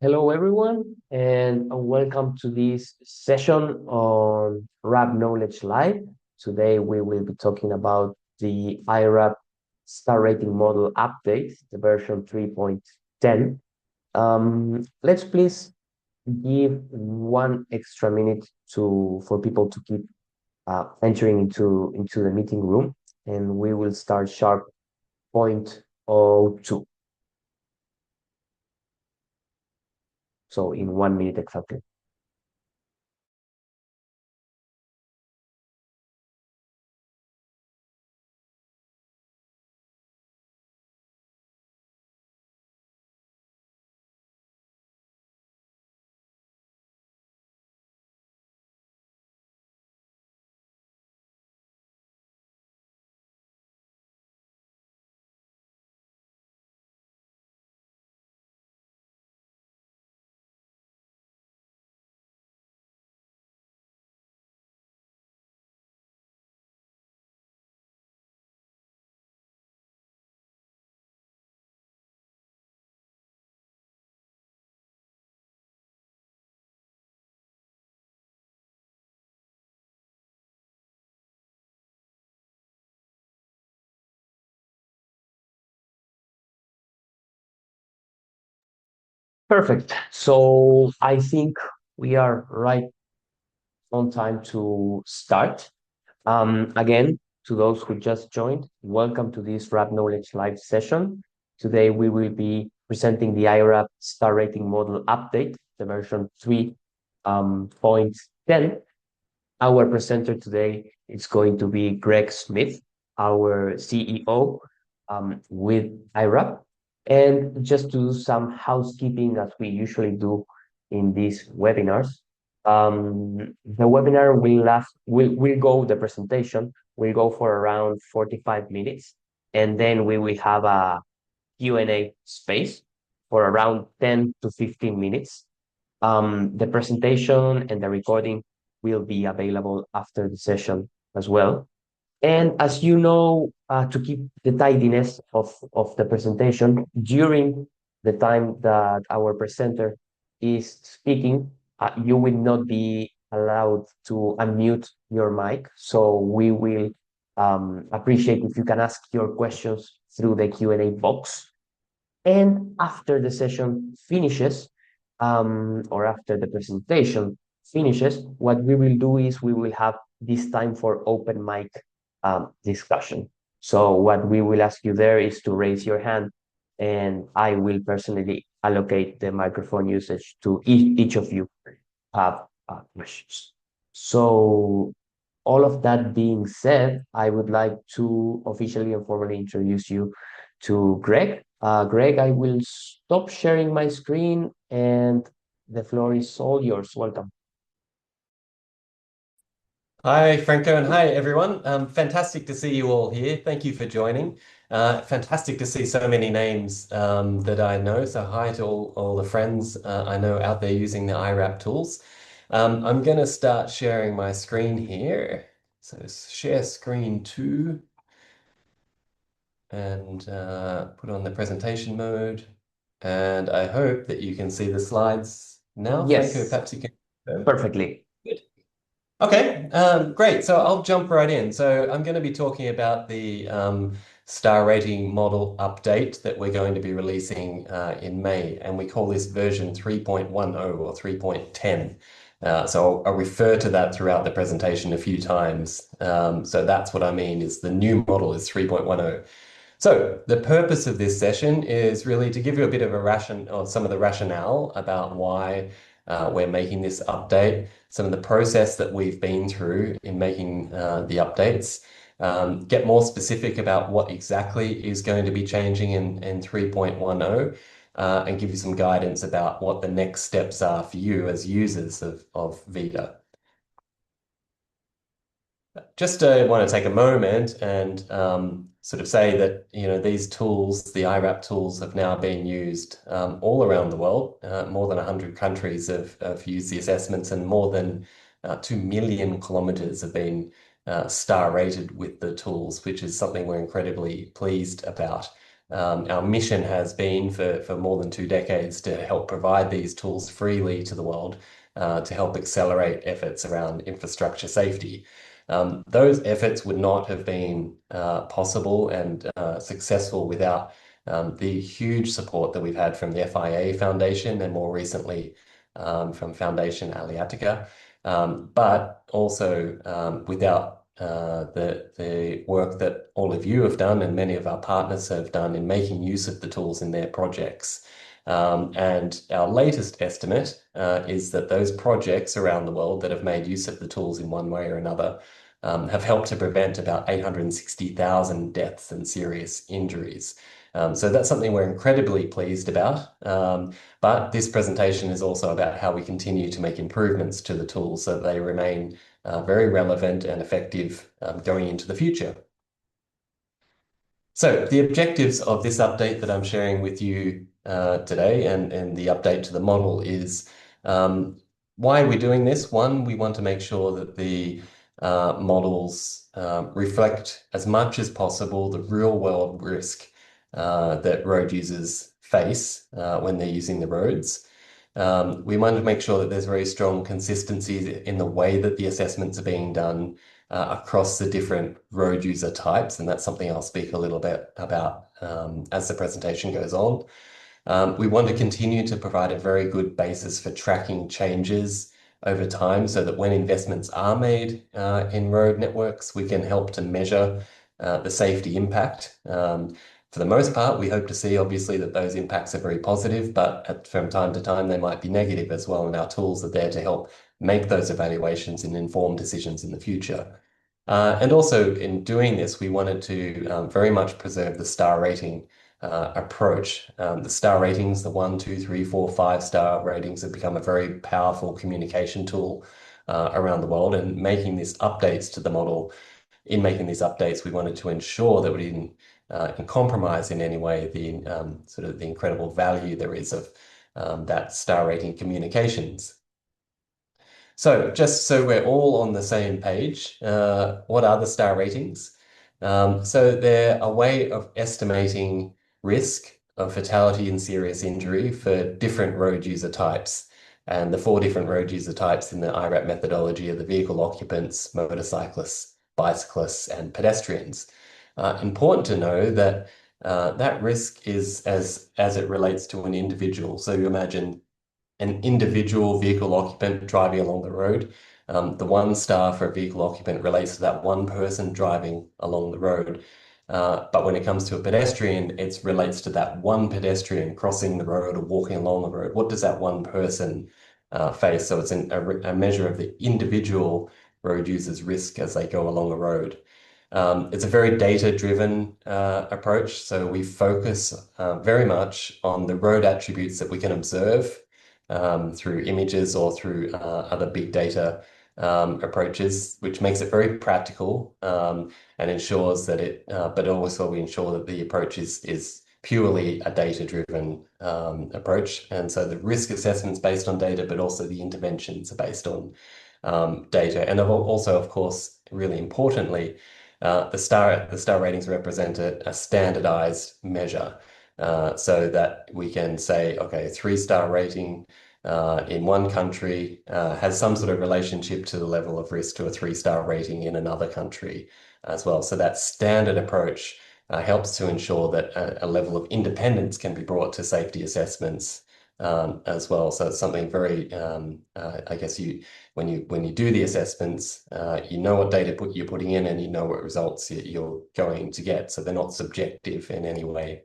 Hello, everyone, and welcome to this session on RAP Knowledge Live. Today, we will be talking about the iRAP star rating model update, the version 3.10. Let's please give 1 extra minute for people to keep entering into the meeting room, and we will start sharp point oh 02. So in 1 minute exactly. Perfect. So I think we are right on time to start. Again, to those who just joined, welcome to this Rap Knowledge Live session. Today we will be presenting the iRAP star rating model update, the version 3.10. Our presenter today is going to be Greg Smith, our CEO with iRAP. And just to do some housekeeping, as we usually do in these webinars, the webinar the presentation will go for around 45 minutes, and then we will have a Q&A space for around 10 to 15 minutes. The presentation and the recording will be available after the session as well. And as you know, to keep the tidiness of the presentation during the time that our presenter is speaking, you will not be allowed to unmute your mic. So we will appreciate if you can ask your questions through the Q&A box. And after the session finishes, or after the presentation finishes, what we will do is we will have this time for open mic discussion. So what we will ask you there is to raise your hand, and I will personally allocate the microphone usage to each of you have questions. So all of that being said, I would like to officially and formally introduce you to Greg. Greg, I will stop sharing my screen and the floor is all yours. Welcome. Hi, Franco, and hi, everyone. Fantastic to see you all here. Thank you for joining. Fantastic to see so many names that I know. So hi to all the friends I know out there using the iRAP tools. I'm going to start sharing my screen here. So share screen two and put on the presentation mode. And I hope that you can see the slides now. Franco, Yes, perhaps you can. perfectly. Good. Okay, great. So I'll jump right in. So I'm going to be talking about the star rating model update that we're going to be releasing in May, and we call this version 3.10 or 3.10. So I'll refer to that throughout the presentation a few times. So that's what I mean is the new model is 3.10. So the purpose of this session is really to give you a bit of a or some of the rationale about why we're making this update, some of the process that we've been through in making the updates, get more specific about what exactly is going to be changing in 3.10, and give you some guidance about what the next steps are for you as users of Vita. Just want to take a moment and sort of say that these tools, the iRAP tools, have now been used all around the world. More than 100 countries have used the assessments, and more than 2 million kilometers have been star rated with the tools, which is something we're incredibly pleased about. Our mission has been for more than 2 decades to help provide these tools freely to the world to help accelerate efforts around infrastructure safety. Those efforts would not have been possible and successful without the huge support that we've had from the FIA Foundation and more recently from Foundation Aliatica, but also without the work that all of you have done and many of our partners have done in making use of the tools in their projects. And our latest estimate is that those projects around the world that have made use of the tools in one way or another have helped to prevent about 860,000 deaths and serious injuries. So that's something we're incredibly pleased about. But this presentation is also about how we continue to make improvements to the tools so that they remain very relevant and effective going into the future. So the objectives of this update that I'm sharing with you today and the update to the model is why we're doing this. One, we want to make sure that the models reflect as much as possible the real world risk that road users face when they're using the roads. We want to make sure that there's very strong consistency in the way that the assessments are being done across the different road user types, and that's something I'll speak a little bit about as the presentation goes on. We want to continue to provide a very good basis for tracking changes over time so that when investments are made in road networks, we can help to measure the safety impact. For the most part, we hope to see, obviously, that those impacts are very positive, but from time to time, they might be negative as well, and our tools are there to help make those evaluations and inform decisions in the future. And also, in doing this, we wanted to very much preserve the star rating approach. The star ratings, the 1, 2, 3, 4, 5-star ratings have become a very powerful communication tool around the world, and making these updates to the model. In making these updates, we wanted to ensure that we didn't compromise in any way the sort of the incredible value there is of that star rating communications. So just so we're all on the same page, what are the star ratings? So they're a way of estimating risk of fatality and serious injury for different road user types. And the 4 different road user types in the iRAP methodology are the vehicle occupants, motorcyclists, bicyclists, and pedestrians. Important to know that that risk is as it relates to an individual. So you imagine an individual vehicle occupant driving along the road. The 1 star for a vehicle occupant relates to that one person driving along the road. But when it comes to a pedestrian, it relates to that one pedestrian crossing the road or walking along the road. What does that one person face? So it's a measure of the individual road user's risk as they go along a road. It's a very data-driven approach. So we focus very much on the road attributes that we can observe through images or through other big data approaches, which makes it very practical and ensures that but also we ensure that the approach is purely a data-driven approach. And so the risk assessment's based on data, but also the interventions are based on data. And also, of course, really importantly, the star ratings represent a standardized measure. So that we can say, okay, a 3-star rating in one country has some sort of relationship to the level of risk to a 3-star rating in another country as well. So that standard approach helps to ensure that a level of independence can be brought to safety assessments as well. So it's something very, I guess when you do the assessments, you know what data you're putting in and you know what results you're going to get. So they're not subjective in any way.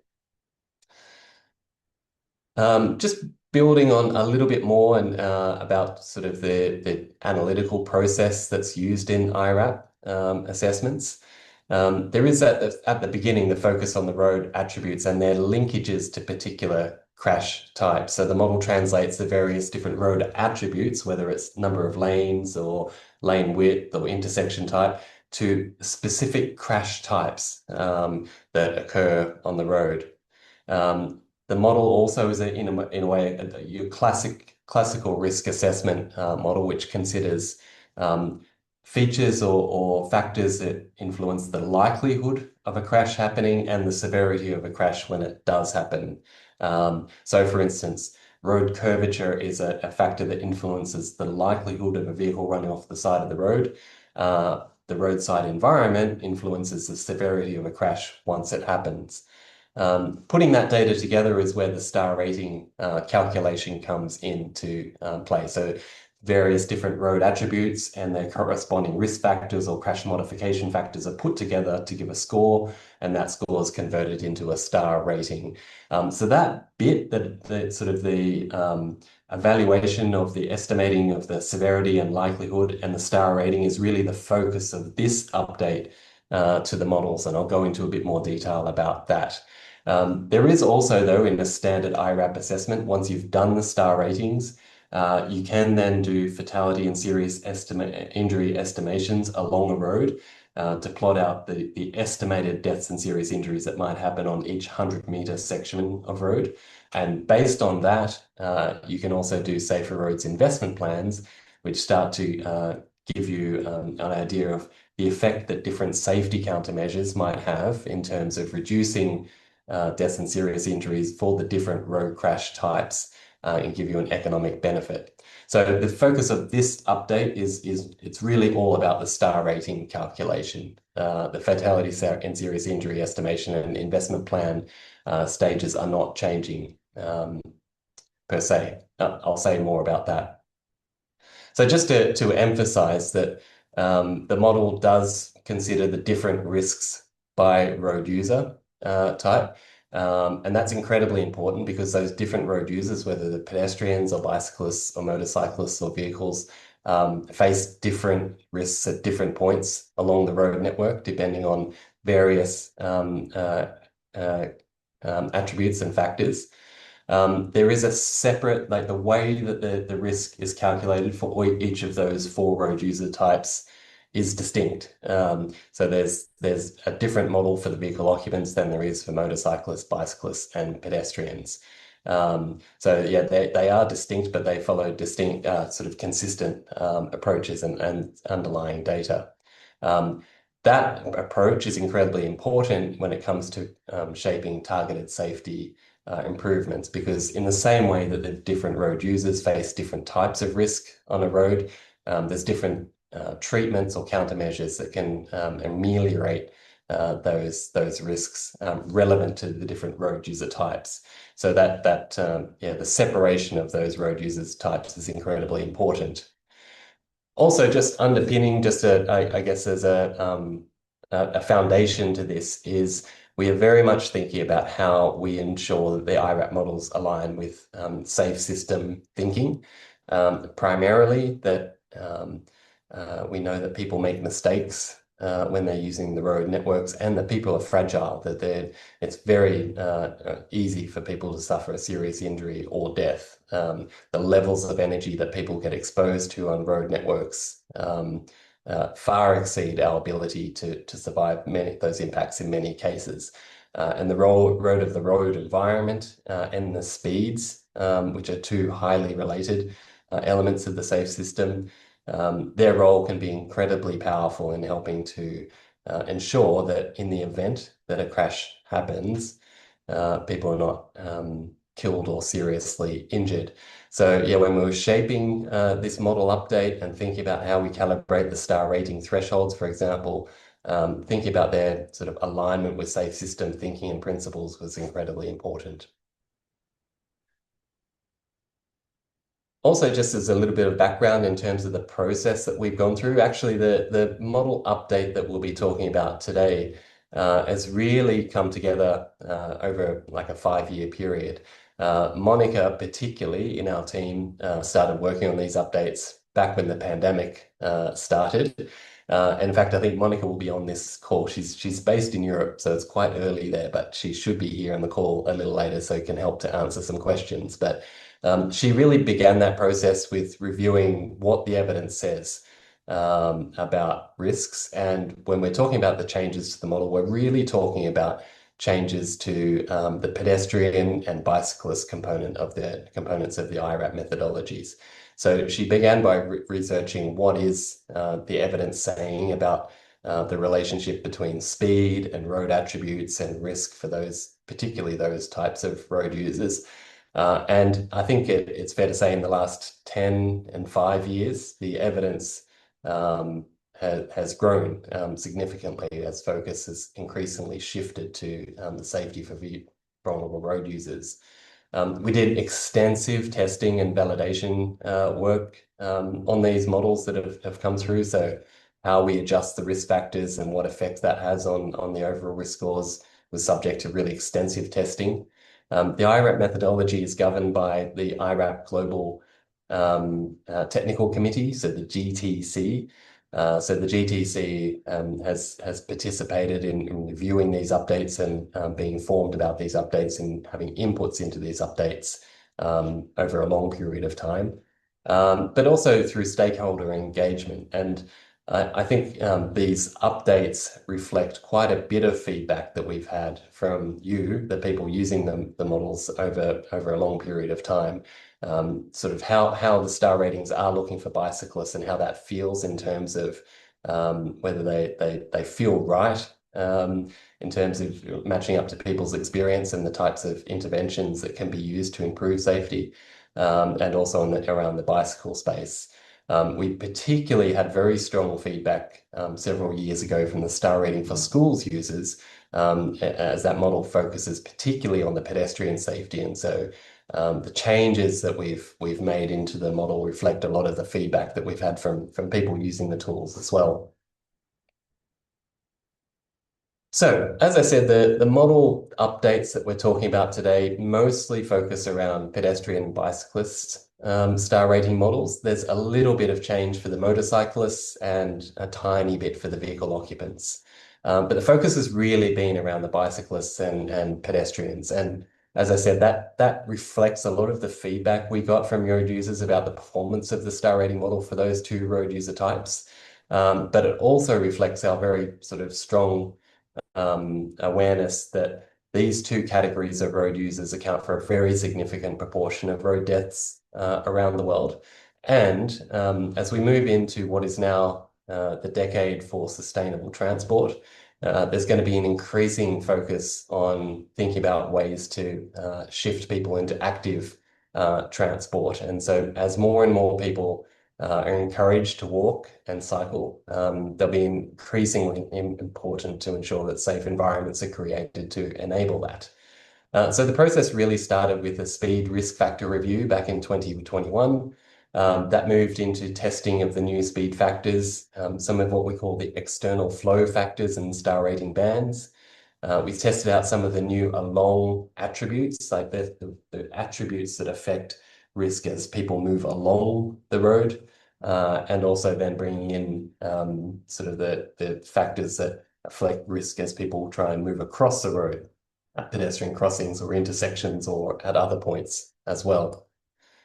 Just building on a little bit more and about sort of the analytical process that's used in iRAP assessments. There is at the beginning the focus on the road attributes and their linkages to particular crash types. So the model translates the various different road attributes, whether it's number of lanes or lane width or intersection type, to specific crash types that occur on the road. The model also is in a way your classical risk assessment model, which considers features or factors that influence the likelihood of a crash happening and the severity of a crash when it does happen. So, for instance, road curvature is a factor that influences the likelihood of a vehicle running off the side of the road. The roadside environment influences the severity of a crash once it happens. Putting that data together is where the star rating calculation comes into play. So various different road attributes and their corresponding risk factors or crash modification factors are put together to give a score, and that score is converted into a star rating. So that bit, the sort of the evaluation of the estimating of the severity and likelihood and the star rating is really the focus of this update to the models, and I'll go into a bit more detail about that. There is also, though, in a standard iRAP assessment, once you've done the star ratings, you can then do fatality and serious injury estimations along a road to plot out the estimated deaths and serious injuries that might happen on each 100-meter section of road. And based on that, you can also do safer roads investment plans, which start to give you an idea of the effect that different safety countermeasures might have in terms of reducing deaths and serious injuries for the different road crash types and give you an economic benefit. So the focus of this update is it's really all about the star rating calculation. The fatality and serious injury estimation and investment plan stages are not changing per se. I'll say more about that. So just to emphasize that the model does consider the different risks by road user type. And that's incredibly important because those different road users, whether they're pedestrians or bicyclists or motorcyclists or vehicles, face different risks at different points along the road network, depending on various attributes and factors. There is a separate, like the way that the risk is calculated for each of those four road user types is distinct. So there's a different model for the vehicle occupants than there is for motorcyclists, bicyclists, and pedestrians. So yeah, they are distinct, but they follow distinct, sort of consistent approaches and underlying data. That approach is incredibly important when it comes to shaping targeted safety improvements, because in the same way that the different road users face different types of risk on a road, there's different treatments or countermeasures that can ameliorate those risks relevant to the different road user types. So that the separation of those road users types is incredibly important. Also, just underpinning, I guess, as a foundation to this is we are very much thinking about how we ensure that the iRAP models align with safe system thinking. Primarily that we know that people make mistakes when they're using the road networks, and that people are fragile, that it's very easy for people to suffer a serious injury or death. The levels of energy that people get exposed to on road networks far exceed our ability to survive those impacts in many cases. And the road of the road environment and the speeds, which are two highly related elements of the safe system, their role can be incredibly powerful in helping to ensure that in the event that a crash happens, people are not killed or seriously injured. So yeah, when we were shaping this model update and thinking about how we calibrate the star rating thresholds, for example, thinking about their sort of alignment with safe system thinking and principles was incredibly important. Also, just as a little bit of background in terms of the process that we've gone through, actually the model update that we'll be talking about today has really come together over like a 5-year period. Monica, particularly in our team, started working on these updates back when the pandemic started. And in fact, I think Monica will be on this call. She's based in Europe, so it's quite early there, but she should be here on the call a little later, so can help to answer some questions. But she really began that process with reviewing what the evidence says about risks. And when we're talking about the changes to the model, we're really talking about changes to the pedestrian and bicyclist components of the iRAP methodologies. So she began by researching what is the evidence saying about the relationship between speed and road attributes and risk for those, particularly those types of road users. And I think it's fair to say in the last 10 and 5 years, the evidence has grown significantly as focus has increasingly shifted to the safety for vulnerable road users. We did extensive testing and validation work on these models that have come through. So how we adjust the risk factors and what effect that has on the overall risk scores was subject to really extensive testing. The iRAP methodology is governed by the iRAP Global Technical Committee, so the GTC. So the GTC has participated in reviewing these updates and being informed about these updates and having inputs into these updates over a long period of time, but also through stakeholder engagement. And I think these updates reflect quite a bit of feedback that we've had from you, the people using the models over a long period of time. Sort of how the star ratings are looking for bicyclists and how that feels in terms of whether they feel right in terms of matching up to people's experience and the types of interventions that can be used to improve safety, and also around the bicycle space. We particularly had very strong feedback several years ago from the star rating for schools users, as that model focuses particularly on the pedestrian safety. And so the changes that we've made into the model reflect a lot of the feedback that we've had from people using the tools as well. So, as I said, the model updates that we're talking about today mostly focus around pedestrian and bicyclist star rating models. There's a little bit of change for the motorcyclists and a tiny bit for the vehicle occupants. But the focus has really been around the bicyclists and pedestrians. And as I said, that reflects a lot of the feedback we got from road users about the performance of the star rating model for those two road user types. But it also reflects our very sort of strong awareness that these two categories of road users account for a very significant proportion of road deaths around the world. And as we move into what is now the decade for sustainable transport, there's going to be an increasing focus on thinking about ways to shift people into active transport. And so as more and more people are encouraged to walk and cycle, they'll be increasingly important to ensure that safe environments are created to enable that. So the process really started with a speed risk factor review back in 2021. That moved into testing of the new speed factors, some of what we call the external flow factors and star rating bands. We've tested out some of the new along attributes, like the attributes that affect risk as people move along the road, and also then bringing in sort of the factors that affect risk as people try and move across the road at pedestrian crossings or intersections or at other points as well.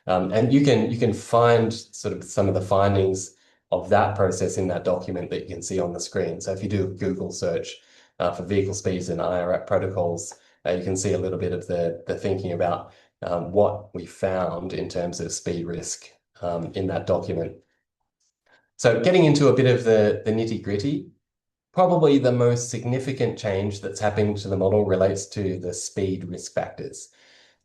And you can find sort of some of the findings of that process in that document that you can see on the screen. So if you do a Google search for vehicle speeds and iRAP protocols, you can see a little bit of the thinking about what we found in terms of speed risk in that document. So getting into a bit of the nitty-gritty, probably the most significant change that's happening to the model relates to the speed risk factors.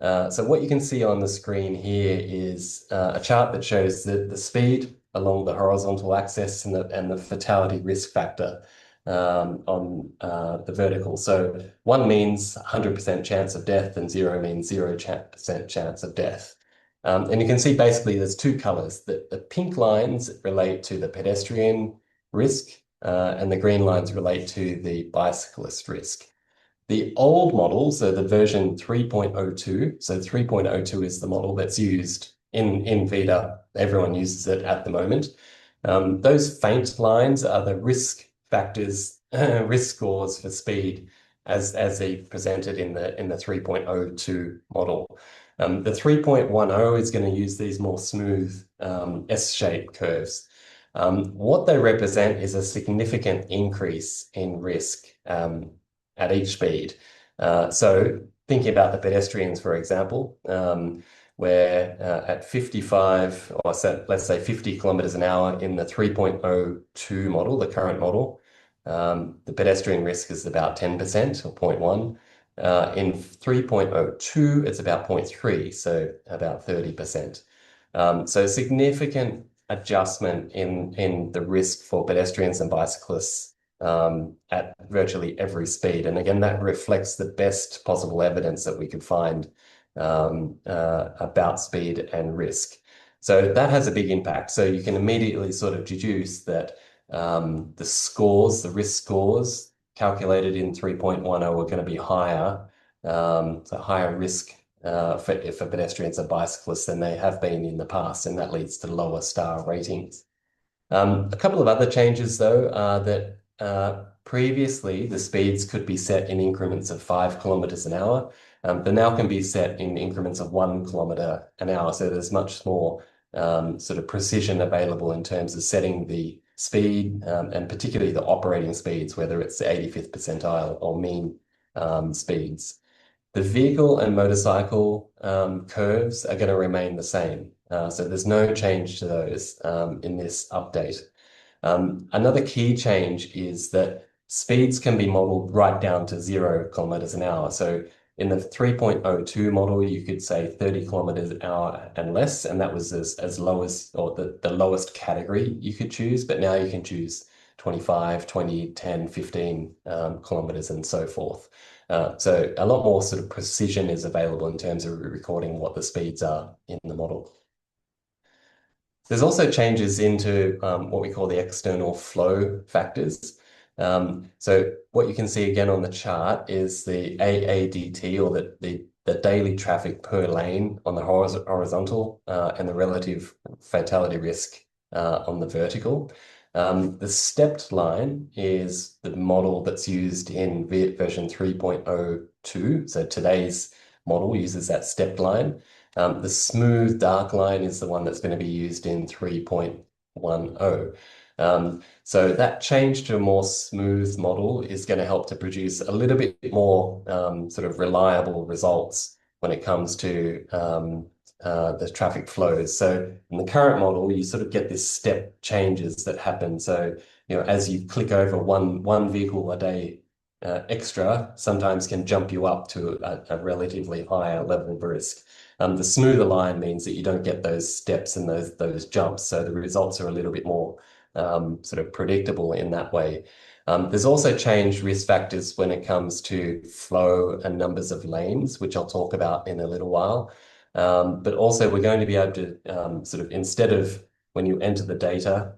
So what you can see on the screen here is a chart that shows the speed along the horizontal axis and the fatality risk factor on the vertical. So 1 means 100% chance of death and 0 means 0% chance of death. And you can see basically there's two colors. The pink lines relate to the pedestrian risk and the green lines relate to the bicyclist risk. The old model, so the version 3.02, so 3.02 is the model that's used in VIDA. Everyone uses it at the moment. Those faint lines are the risk factors, risk scores for speed as they presented in the 3.02 model. The 3.10 is going to use these more smooth S-shaped curves. What they represent is a significant increase in risk at each speed. So thinking about the pedestrians, for example, where at 55, or let's say 50 kilometers an hour in the 3.02 model, the current model, the pedestrian risk is about 10% or zero point 0.1. In 3.02, it's about 0.3, so about 30%. So significant adjustment in the risk for pedestrians and bicyclists at virtually every speed. And again, that reflects the best possible evidence that we could find about speed and risk. So that has a big impact. So you can immediately sort of deduce that the scores, the risk scores calculated in 3.10 are going to be higher, so higher risk for pedestrians and bicyclists than they have been in the past, and that leads to lower star ratings. A couple of other changes, though, are that previously the speeds could be set in increments of 5 kilometers an hour, but now can be set in increments of 1 kilometer an hour. So there's much more sort of precision available in terms of setting the speed and particularly the operating speeds, whether it's the 85th percentile or mean speeds. The vehicle and motorcycle curves are going to remain the same. So there's no change to those in this update. Another key change is that speeds can be modeled right down to 0 kilometers an hour. So in the 3.02 model, you could say 30 kilometers an hour and less, and that was as low as, or the lowest category you could choose, but now you can choose 25, 20, 10, 15 kilometers and so forth. So a lot more sort of precision is available in terms of recording what the speeds are in the model. There's also changes into what we call the external flow factors. So what you can see again on the chart is the AADT, or the daily traffic per lane on the horizontal and the relative fatality risk on the vertical. The stepped line is the model that's used in version 3.02. So today's model uses that stepped line. The smooth dark line is the one that's going to be used in 3.10. So that change to a more smooth model is going to help to produce a little bit more sort of reliable results when it comes to the traffic flows. So in the current model, you sort of get this step changes that happen. So, as you click over one vehicle a day extra, sometimes can jump you up to a relatively higher level of risk. The smoother line means that you don't get those steps and those jumps, so the results are a little bit more sort of predictable in that way. There's also changed risk factors when it comes to flow and numbers of lanes, which I'll talk about in a little while. But also we're going to be able to sort of, instead of when you enter the data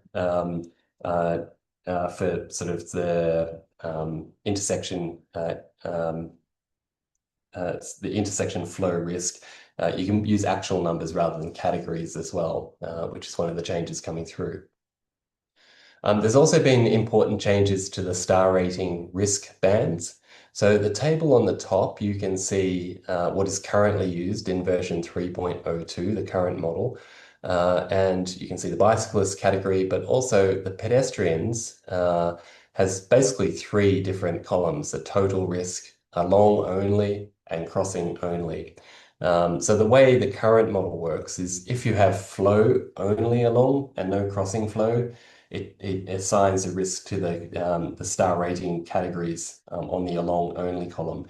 for sort of the intersection flow risk, you can use actual numbers rather than categories as well, which is one of the changes coming through. There's also been important changes to the star rating risk bands. So the table on the top, you can see what is currently used in version 3.02, the current model. And you can see the bicyclist category, but also the pedestrians has basically 3 different columns: the total risk, along only, and crossing only. So the way the current model works is if you have flow only along and no crossing flow, it assigns a risk to the star rating categories on the along only column.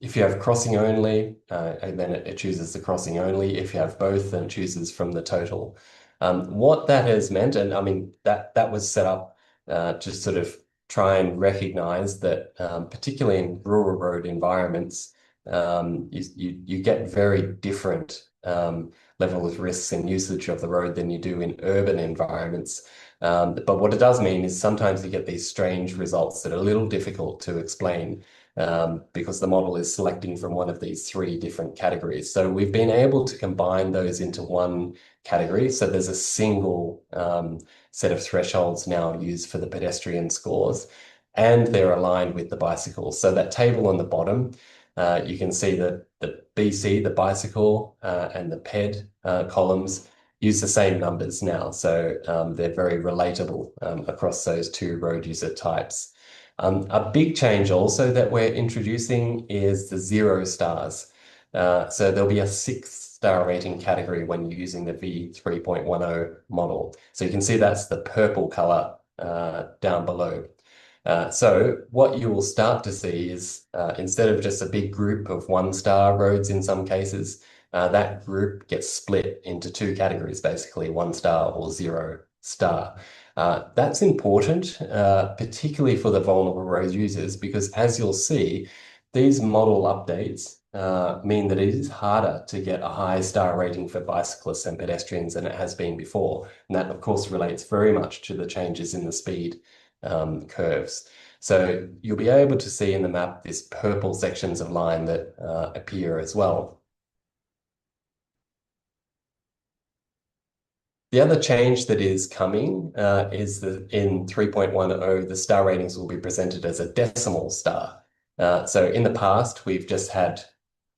If you have crossing only, and then it chooses the crossing only. If you have both, then it chooses from the total. What that has meant, and I mean, that was set up to sort of try and recognize that, particularly in rural road environments, you get very different level of risks and usage of the road than you do in urban environments. But what it does mean is sometimes you get these strange results that are a little difficult to explain because the model is selecting from one of these 3 different categories. So we've been able to combine those into one category. So there's a single set of thresholds now used for the pedestrian scores, and they're aligned with the bicycle. So that table on the bottom, you can see that the BC, the bicycle, and the PED columns use the same numbers now. So they're very relatable across those 2 road user types. A big change also that we're introducing is the 0 stars. So there'll be a 6th star rating category when you're using the V3.10 model. So you can see that's the purple color down below. So what you will start to see is instead of just a big group of one-star roads in some cases, that group gets split into two categories, basically 1 star or 0 star. That's important, particularly for the vulnerable road users, because as you'll see, these model updates mean that it is harder to get a high star rating for bicyclists and pedestrians than it has been before. And that, of course, relates very much to the changes in the speed curves. So you'll be able to see in the map these purple sections of line that appear as well. The other change that is coming is that in 3.10, the star ratings will be presented as a decimal star. So in the past, we've just had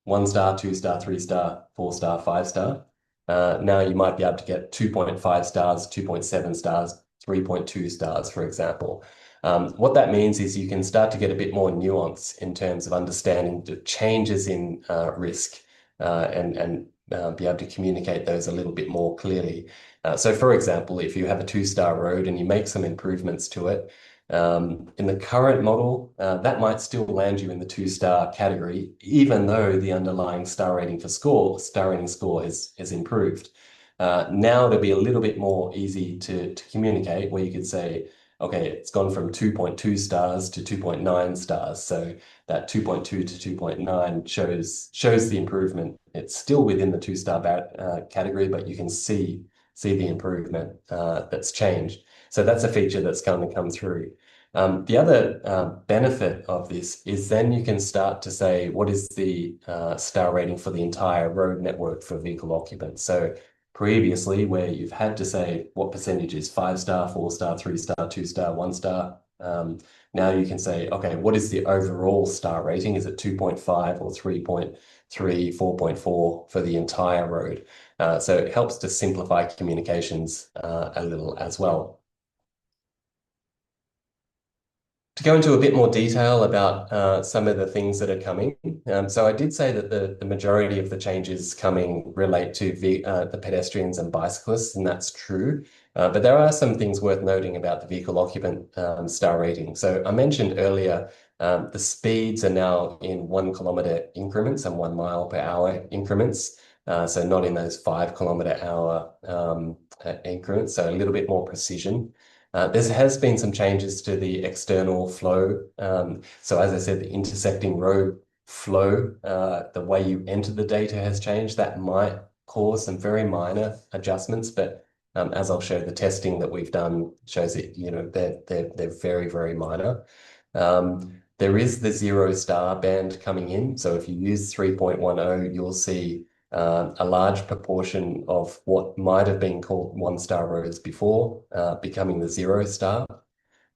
1 star, 2 star, 3 star, 4 star, 5 star. Now you might be able to get 2.5 stars, 2.7 stars, 3.2 stars, for example. What that means is you can start to get a bit more nuance in terms of understanding the changes in risk and be able to communicate those a little bit more clearly. So for example, if you have a 2 star road and you make some improvements to it, in the current model, that might still land you in the 2 star category, even though the underlying star rating score is improved. Now it'll be a little bit more easy to communicate, where you could say, okay, it's gone from 2.2 stars to 2.9 stars. So that 2.2 to 2.9 shows the improvement. It's still within the 2 star category, but you can see the improvement that's changed. So that's a feature that's going to come through. The other benefit of this is then you can start to say, what is the star rating for the entire road network for vehicle occupants? So previously, where you've had to say what percentage is 5 star, 4 star, 3 star, 2 star, 1 star, now you can say, okay, what is the overall star rating? Is it 2.5 or 3.3, 4.4 for the entire road? So it helps to simplify communications a little as well. To go into a bit more detail about some of the things that are coming. So I did say that the majority of the changes coming relate to the pedestrians and bicyclists, and that's true. But there are some things worth noting about the vehicle occupant star rating. So I mentioned earlier, the speeds are now in 1 kilometer increments and 1 mile per hour increments. So not in those 5 kilometer hour increments, so a little bit more precision. There has been some changes to the external flow. So as I said, the intersecting road flow, the way you enter the data has changed. That might cause some very minor adjustments, but as I'll show, the testing that we've done shows that they're very, very minor. There is the 0 star band coming in. So if you use 3.10, you'll see a large proportion of what might have been called 1 star roads before becoming the 0 star.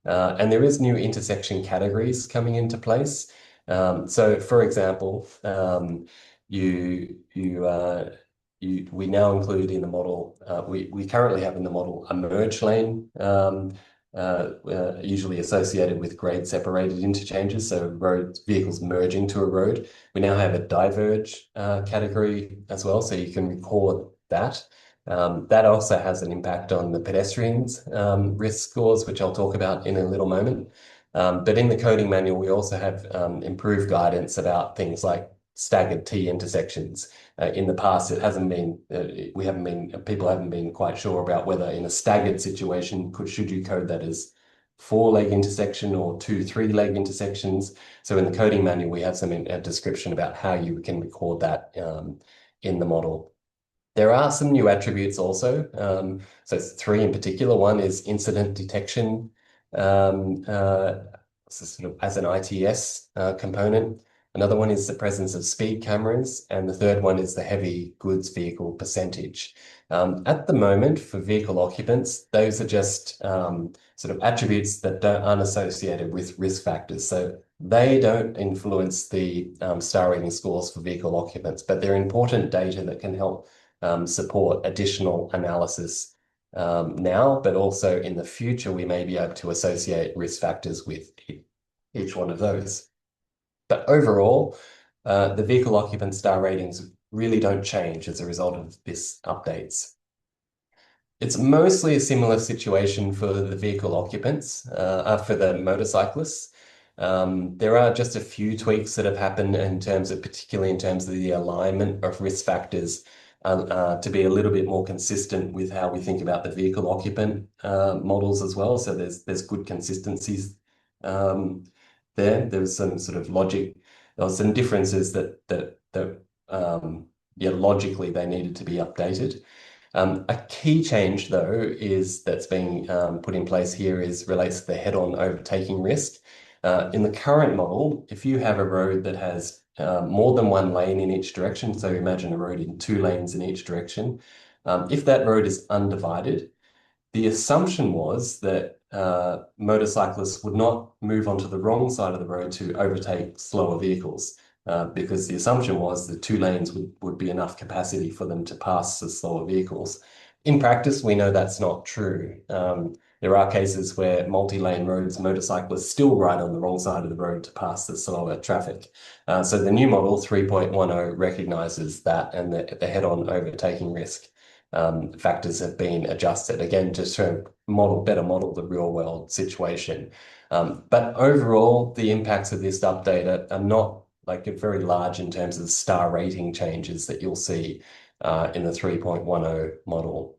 And there is new intersection categories coming into place. So for example, we now include in the model, we currently have in the model a merge lane, usually associated with grade separated interchanges, so vehicles merging to a road. We now have a diverge category as well, so you can record that. That also has an impact on the pedestrians' risk scores, which I'll talk about in a little moment. But in the coding manual, we also have improved guidance about things like staggered T intersections. In the past, it hasn't been, people haven't been quite sure about whether in a staggered situation, should you code that as 4-leg intersection or 2 3-leg intersections. So in the coding manual, we have a description about how you can record that in the model. There are some new attributes also. So 3 in particular. One is incident detection sort of as an ITS component. Another one is the presence of speed cameras, and the third one is the heavy goods vehicle percentage. At the moment, for vehicle occupants, those are just sort of attributes that aren't associated with risk factors. So they don't influence the star rating scores for vehicle occupants, but they're important data that can help support additional analysis now, but also in the future, we may be able to associate risk factors with each one of those. But overall, the vehicle occupant star ratings really don't change as a result of this updates. It's mostly a similar situation for the vehicle occupants, for the motorcyclists. There are just a few tweaks that have happened in terms of, particularly in terms of the alignment of risk factors, to be a little bit more consistent with how we think about the vehicle occupant models as well. So there's good consistencies there. There's some sort of logic. There were some differences that yeah, logically they needed to be updated. A key change, though, is that's being put in place here is relates to the head-on overtaking risk. In the current model, if you have a road that has more than one lane in each direction, so imagine a road in two lanes in each direction, if that road is undivided, the assumption was that motorcyclists would not move onto the wrong side of the road to overtake slower vehicles, because the assumption was that two lanes would be enough capacity for them to pass the slower vehicles. In practice, we know that's not true. There are cases where multi-lane roads, motorcyclists still ride on the wrong side of the road to pass the slower traffic. So the new model 3.10 recognizes that, and the head-on overtaking risk factors have been adjusted again to sort of better model the real world situation. But overall, the impacts of this update are not like very large in terms of star rating changes that you'll see in the 3.10 model.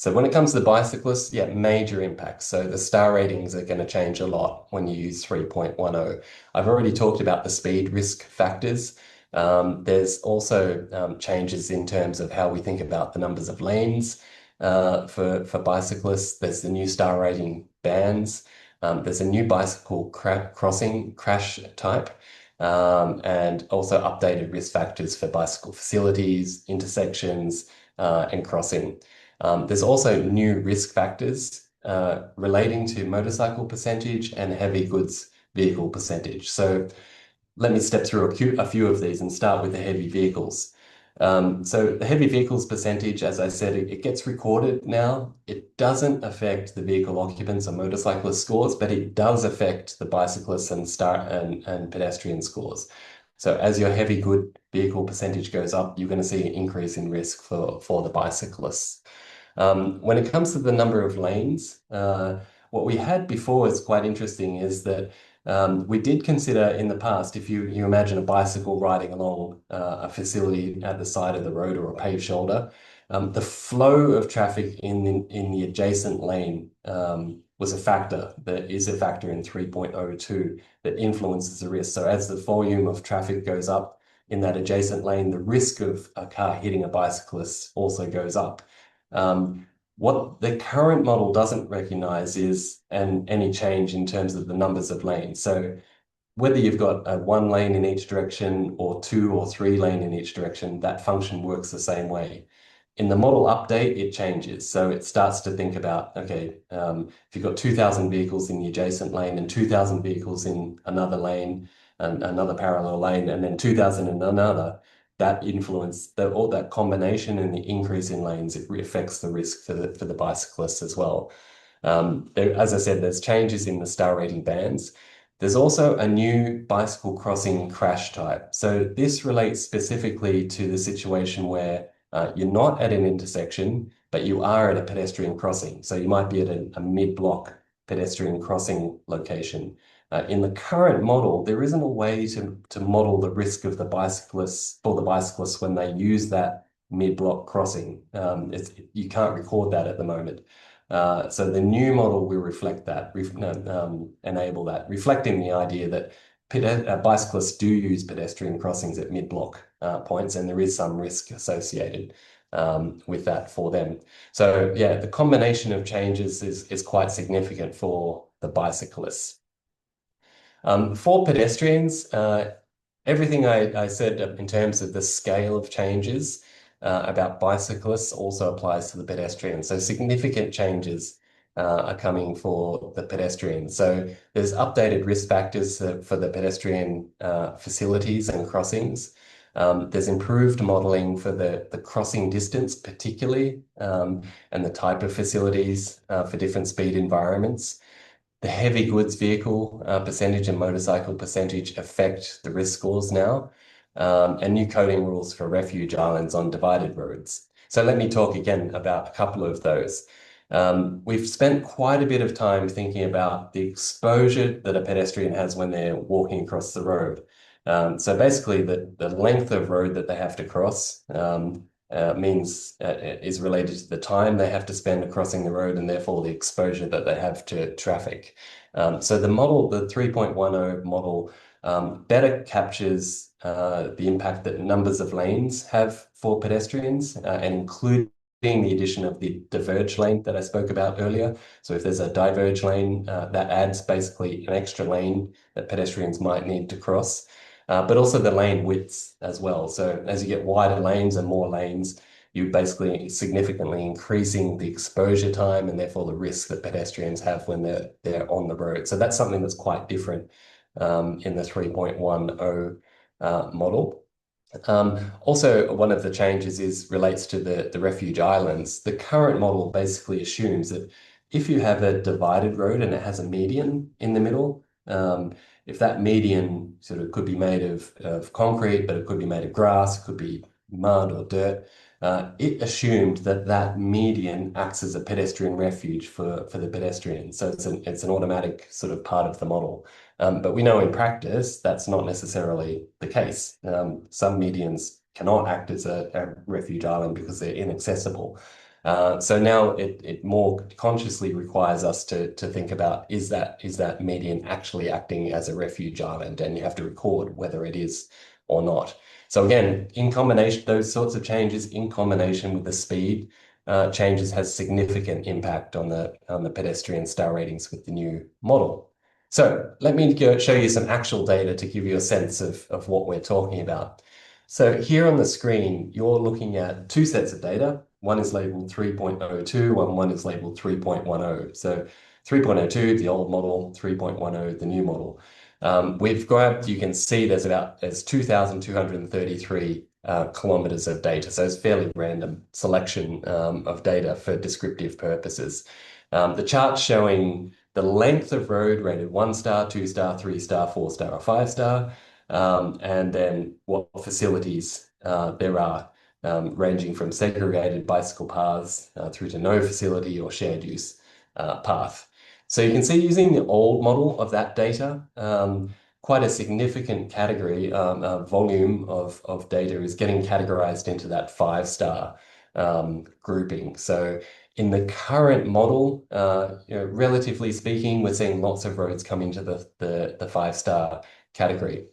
So when it comes to the bicyclists, yeah, major impacts. So the star ratings are going to change a lot when you use 3.10. I've already talked about the speed risk factors. There's also changes in terms of how we think about the numbers of lanes for bicyclists. There's the new star rating bands. There's a new bicycle crossing crash type, and also updated risk factors for bicycle facilities, intersections, and crossing. There's also new risk factors relating to motorcycle percentage and heavy goods vehicle percentage. So let me step through a few of these and start with the heavy vehicles. So the heavy vehicles percentage, as I said, it gets recorded now. It doesn't affect the vehicle occupants or motorcyclist scores, but it does affect the bicyclists and pedestrian scores. So as your heavy good vehicle percentage goes up, you're going to see an increase in risk for the bicyclists. When it comes to the number of lanes, what we had before is quite interesting, is that we did consider in the past, if you imagine a bicycle riding along a facility at the side of the road or a paved shoulder, the flow of traffic in the adjacent lane was a factor that is a factor in 3.02 that influences the risk. So as the volume of traffic goes up in that adjacent lane, the risk of a car hitting a bicyclist also goes up. What the current model doesn't recognize is any change in terms of the numbers of lanes. So whether you've got a one lane in each direction or two or three lane in each direction, that function works the same way. In the model update, it changes. So it starts to think about, okay, if you've got 2,000 vehicles in the adjacent lane and 2,000 vehicles in another lane and another parallel lane, and then 2,000 in another, that influence, all that combination and the increase in lanes, it affects the risk for the bicyclists as well. As I said, there's changes in the star rating bands. There's also a new bicycle crossing crash type. So this relates specifically to the situation where you're not at an intersection, but you are at a pedestrian crossing. So you might be at a mid-block pedestrian crossing location. In the current model, there isn't a way to model the risk of the bicyclists when they use that mid-block crossing. You can't record that at the moment. So the new model will reflect that, enable that, reflecting the idea that bicyclists do use pedestrian crossings at mid-block points, and there is some risk associated with that for them. So yeah, the combination of changes is quite significant for the bicyclists. For pedestrians, everything I said in terms of the scale of changes about bicyclists also applies to the pedestrians. So significant changes are coming for the pedestrians. So there's updated risk factors for the pedestrian facilities and crossings. There's improved modeling for the crossing distance particularly, and the type of facilities for different speed environments. The heavy goods vehicle percentage and motorcycle percentage affect the risk scores now. and new coding rules for refuge islands on divided roads. So let me talk again about a couple of those. We've spent quite a bit of time thinking about the exposure that a pedestrian has when they're walking across the road. So basically, the length of road that they have to cross means is related to the time they have to spend crossing the road and therefore the exposure that they have to traffic. So the model, the 3.10 model, better captures the impact that numbers of lanes have for pedestrians, and including the addition of the diverge lane that I spoke about earlier. So if there's a diverge lane, that adds basically an extra lane that pedestrians might need to cross, but also the lane widths as well. So as you get wider lanes and more lanes, you're basically significantly increasing the exposure time and therefore the risk that pedestrians have when they're on the road. So that's something that's quite different in the 3.10 model. Also, one of the changes relates to the refuge islands. The current model basically assumes that if you have a divided road and it has a median in the middle, if that median sort of could be made of concrete, but it could be made of grass, it could be mud or dirt, it assumed that that median acts as a pedestrian refuge for the pedestrian. So it's an automatic sort of part of the model. But we know in practice that's not necessarily the case. Some medians cannot act as a refuge island because they're inaccessible. So now it more consciously requires us to think about is that median actually acting as a refuge island, and you have to record whether it is or not. So again, in combination, those sorts of changes in combination with the speed changes has significant impact on the pedestrian star ratings with the new model. So let me show you some actual data to give you a sense of what we're talking about. So here on the screen, you're looking at two sets of data. One is labeled 3.02 and one is labeled 3.10. So 3.02, the old model, 3.10, the new model. We've grabbed, you can see there's 2,233 kilometers of data. So it's a fairly random selection of data for descriptive purposes. The chart showing the length of road rated 1 star, 2 star, 3 star, 4 star, or 5 star, and then what facilities there are, ranging from segregated bicycle paths through to no facility or shared use path. So you can see using the old model of that data, quite a significant category, volume of data is getting categorized into that 5-star grouping. So in the current model, relatively speaking, we're seeing lots of roads come into the 5-star category.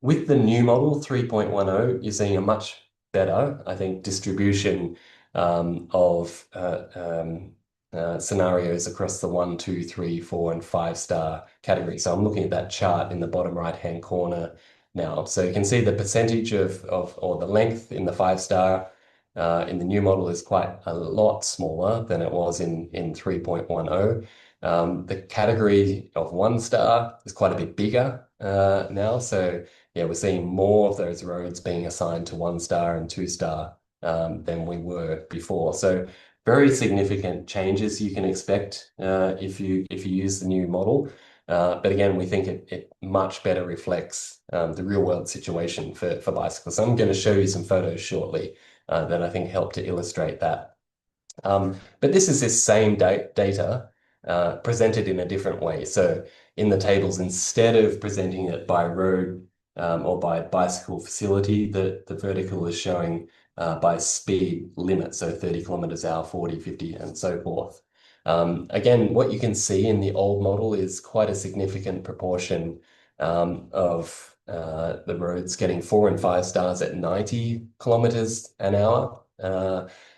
With the new model 3.10, you're seeing a much better, I think, distribution of scenarios across the 1, 2, 3, 4, and 5-star category. So I'm looking at that chart in the bottom right-hand corner now. So you can see the percentage or the length in the 5-star in the new model is quite a lot smaller than it was in 3.10. The category of 1-star is quite a bit bigger now. So yeah, we're seeing more of those roads being assigned to 1-star and 2-star than we were before. So very significant changes you can expect if you use the new model. But again, we think it much better reflects the real world situation for bicycles. So I'm going to show you some photos shortly that I think help to illustrate that. But this is this same data presented in a different way. So in the tables, instead of presenting it by road or by bicycle facility, the vertical is showing by speed limit, so 30 kilometers an hour, 40, 50, and so forth. Again, what you can see in the old model is quite a significant proportion of the roads getting 4 and 5 stars at 90 kilometers an hour.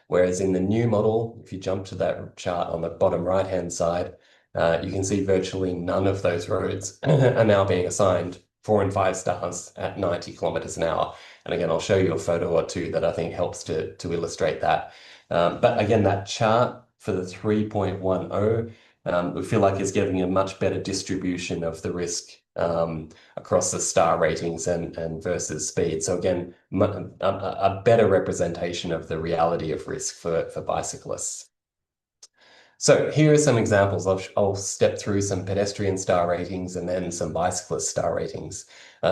Whereas in the new model, if you jump to that chart on the bottom right-hand side, you can see virtually none of those roads are now being assigned 4 and 5 stars at 90 kilometers an hour. And again, I'll show you a photo or two that I think helps to illustrate that. But again, that chart for the 3.10, we feel like is giving a much better distribution of the risk across the star ratings and versus speed. So again, a better representation of the reality of risk for bicyclists. So here are some examples. I'll step through some pedestrian star ratings and then some bicyclist star ratings.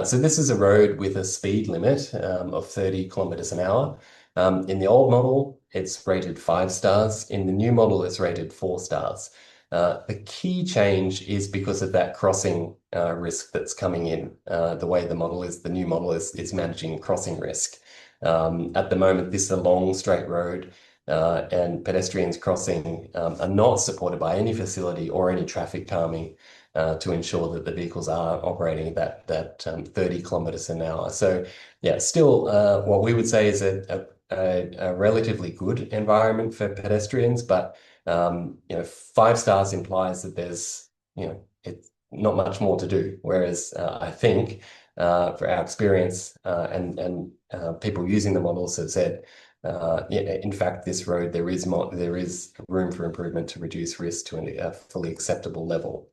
So this is a road with a speed limit of 30 kilometers an hour. In the old model, it's rated 5 stars. In the new model, it's rated 4 stars. The key change is because of that crossing risk that's coming in. The way the new model is managing crossing risk. At the moment, this is a long straight road and pedestrians crossing are not supported by any facility or any traffic calming to ensure that the vehicles are operating at that 30 kilometers an hour. So yeah, still what we would say is a relatively good environment for pedestrians, but 5 stars implies that there's it's not much more to do. Whereas I think for our experience and people using the models have said in fact, this road, there is room for improvement to reduce risk to a fully acceptable level.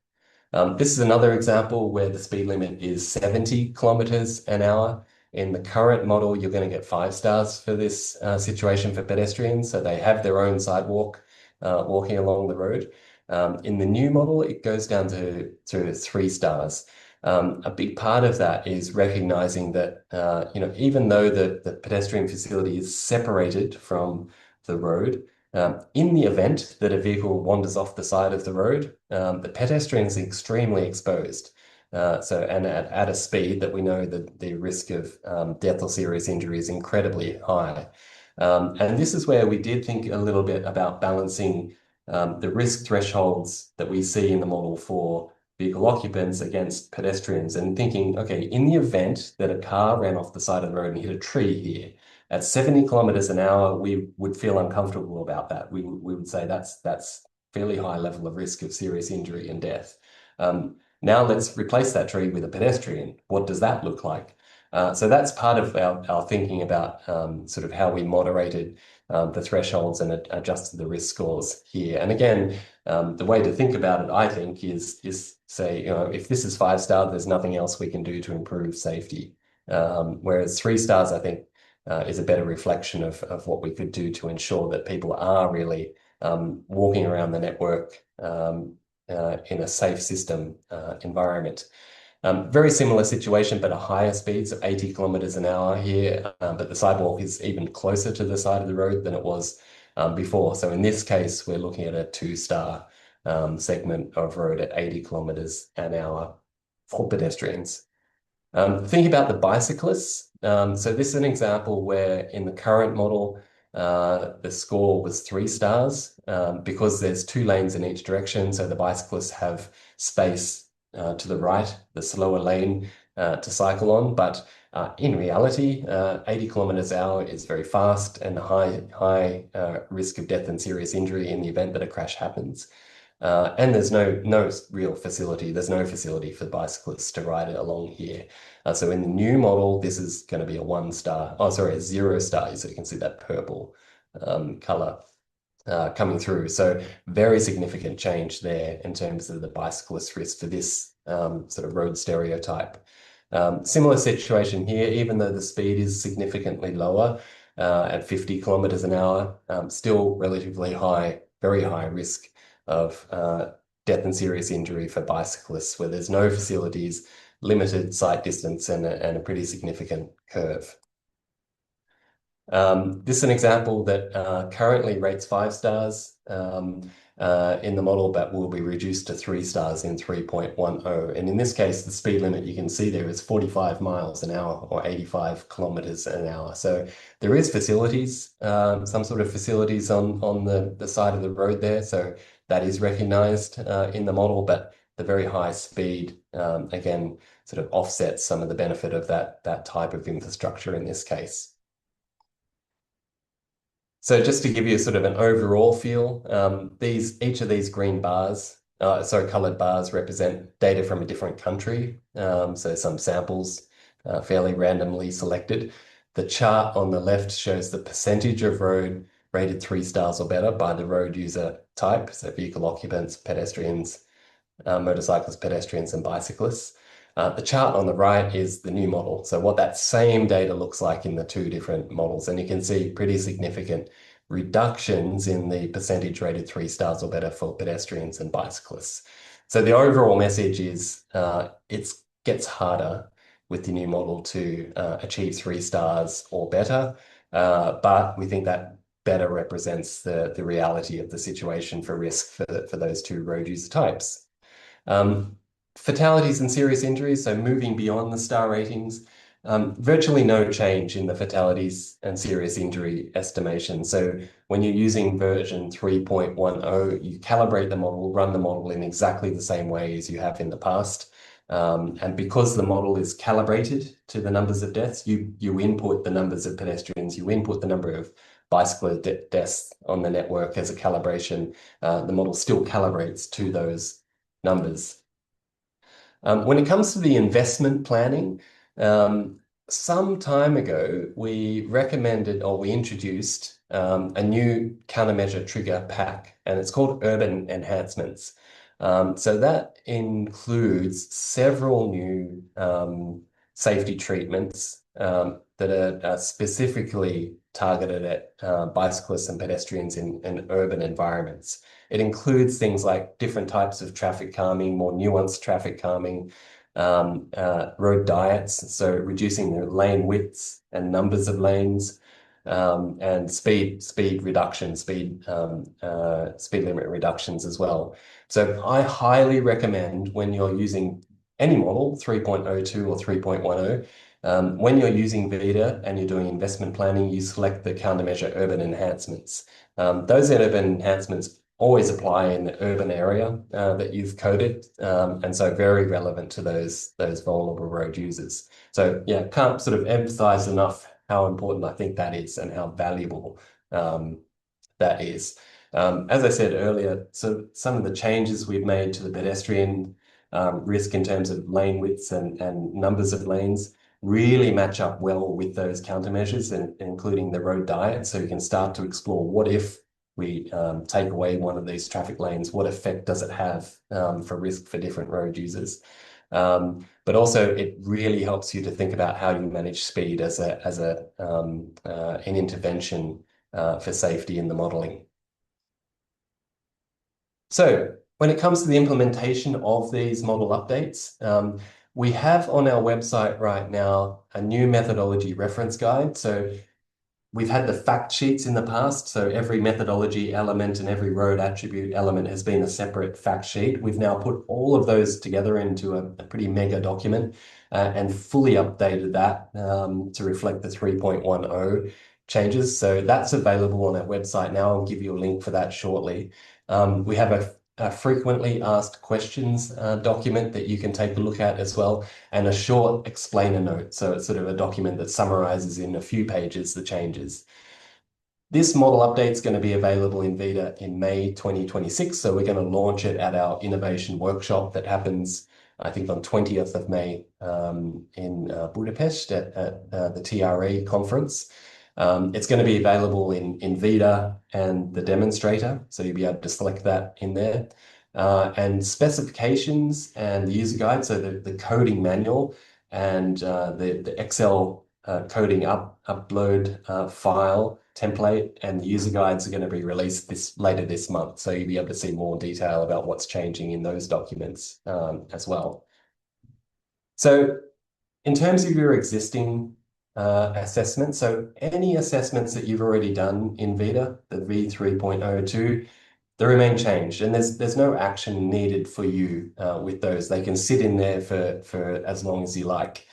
This is another example where the speed limit is 70 kilometers an hour. In the current model, you're going to get 5 stars for this situation for pedestrians. So they have their own sidewalk walking along the road. In the new model, it goes down to 3 stars. A big part of that is recognizing that even though the pedestrian facility is separated from the road, in the event that a vehicle wanders off the side of the road, the pedestrian is extremely exposed. And at a speed that we know that the risk of death or serious injury is incredibly high. And this is where we did think a little bit about balancing the risk thresholds that we see in the model for vehicle occupants against pedestrians and thinking, okay, in the event that a car ran off the side of the road and hit a tree here, at 70 kilometers an hour, we would feel uncomfortable about that. We would say that's fairly high level of risk of serious injury and death. Now let's replace that tree with a pedestrian. What does that look like? So that's part of our thinking about sort of how we moderated the thresholds and adjusted the risk scores here. And again, the way to think about it, I think, is say, if this is 5 star, there's nothing else we can do to improve safety. Whereas 3 stars, I think, is a better reflection of what we could do to ensure that people are really walking around the network in a safe system environment. Very similar situation, but a higher speed, so 80 kilometers an hour here, but the sidewalk is even closer to the side of the road than it was before. So in this case, we're looking at a 2-star segment of road at 80 kilometers an hour for pedestrians. Think about the bicyclists. So this is an example where in the current model, the score was 3 stars because there's 2 lanes in each direction. So the bicyclists have space to the right, the slower lane to cycle on. But in reality, 80 kilometers an hour is very fast and high risk of death and serious injury in the event that a crash happens. And there's no real facility. There's no facility for bicyclists to ride it along here. So in the new model, this is going to be a 1-star. Oh, sorry, a 0-star. So you can see that purple color coming through. So very significant change there in terms of the bicyclist risk for this sort of road stereotype. Similar situation here, even though the speed is significantly lower at 50 kilometers an hour, still relatively high, very high risk of death and serious injury for bicyclists where there's no facilities, limited sight distance, and a pretty significant curve. This is an example that currently rates 5 stars in the model, but will be reduced to 3 stars in 3.10. And in this case, the speed limit you can see there is 45 miles an hour or 85 kilometers an hour. So there is facilities, some sort of facilities on the side of the road there. So that is recognized in the model, but the very high speed, again, sort of offsets some of the benefit of that type of infrastructure in this case. So just to give you sort of an overall feel, each of these green bars, colored bars represent data from a different country. So some samples fairly randomly selected. The chart on the left shows the percentage of road rated 3 stars or better by the road user type, so vehicle occupants, pedestrians, motorcyclists, pedestrians, and bicyclists. The chart on the right is the new model. So what that same data looks like in the 2 different models. And you can see pretty significant reductions in the percentage rated 3 stars or better for pedestrians and bicyclists. So the overall message is it gets harder with the new model to achieve 3 stars or better, but we think that better represents the reality of the situation for risk for those two road user types. Um, Fatalities and serious injuries, so moving beyond the star ratings, virtually no change in the fatalities and serious injury estimation. So when you're using version 3.10, you calibrate the model, run the model in exactly the same way as you have in the past. And because the model is calibrated to the numbers of deaths, you input the numbers of pedestrians, you input the number of bicycle deaths on the network as a calibration. The model still calibrates to those numbers. When it comes to the investment planning, some time ago, we recommended or we introduced a new countermeasure trigger pack, and it's called Urban Enhancements. So that includes several new safety treatments that are specifically targeted at bicyclists and pedestrians in urban environments. It includes things like different types of traffic calming, more nuanced traffic calming, road diets, so reducing the lane widths and numbers of lanes, and speed reduction, speed limit reductions as well. So I highly recommend when you're using any model, 3.02 or 3.10, when you're using VIDA and you're doing investment planning, you select the countermeasure urban enhancements. Those urban enhancements always apply in the urban area that you've coded, and so very relevant to those vulnerable road users. So yeah, can't sort of emphasize enough how important I think that is and how valuable that is. As I said earlier, so some of the changes we've made to the pedestrian risk in terms of lane widths and numbers of lanes really match up well with those countermeasures, and including the road diet. So you can start to explore, what if we take away one of these traffic lanes? What effect does it have for risk for different road users? But also, it really helps you to think about how you manage speed as an intervention for safety in the modeling. So when it comes to the implementation of these model updates, we have on our website right now a new methodology reference guide. So we've had the fact sheets in the past, so every methodology element and every road attribute element has been a separate fact sheet. We've now put all of those together into a pretty mega document and fully updated that to reflect the 3.10 changes. So that's available on our website now. I'll give you a link for that shortly. We have a frequently asked questions document that you can take a look at as well, and a short explainer note. So it's sort of a document that summarizes in a few pages the changes. This model update is going to be available in VIDA in May 2026. So we're going to launch it at our innovation workshop that happens, I think, on 20th of May in Budapest at the TRA conference. It's going to be available in VIDA and the demonstrator, so you'll be able to select that in there. And specifications and the user guide, so the coding manual and the Excel coding upload file template and the user guides are going to be released later this month. So you'll be able to see more detail about what's changing in those documents as well. So in terms of your existing assessments, so any assessments that you've already done in VIDA, the V3.02, they remain changed, and there's no action needed for you with those. They can sit in there for as long as you like.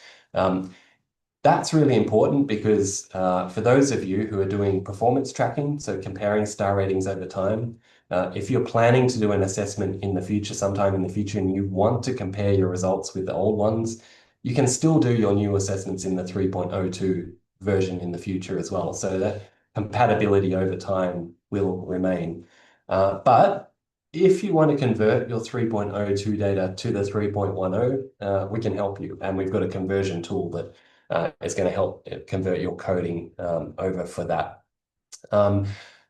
That's really important because for those of you who are doing performance tracking, so comparing star ratings over time, if you're planning to do an assessment in the future, sometime in the future, and you want to compare your results with the old ones, you can still do your new assessments in the 3.02 version in the future as well. So that compatibility over time will remain. But if you want to convert your 3.02 data to the 3.10, we can help you. And we've got a conversion tool that is going to help convert your coding over for that.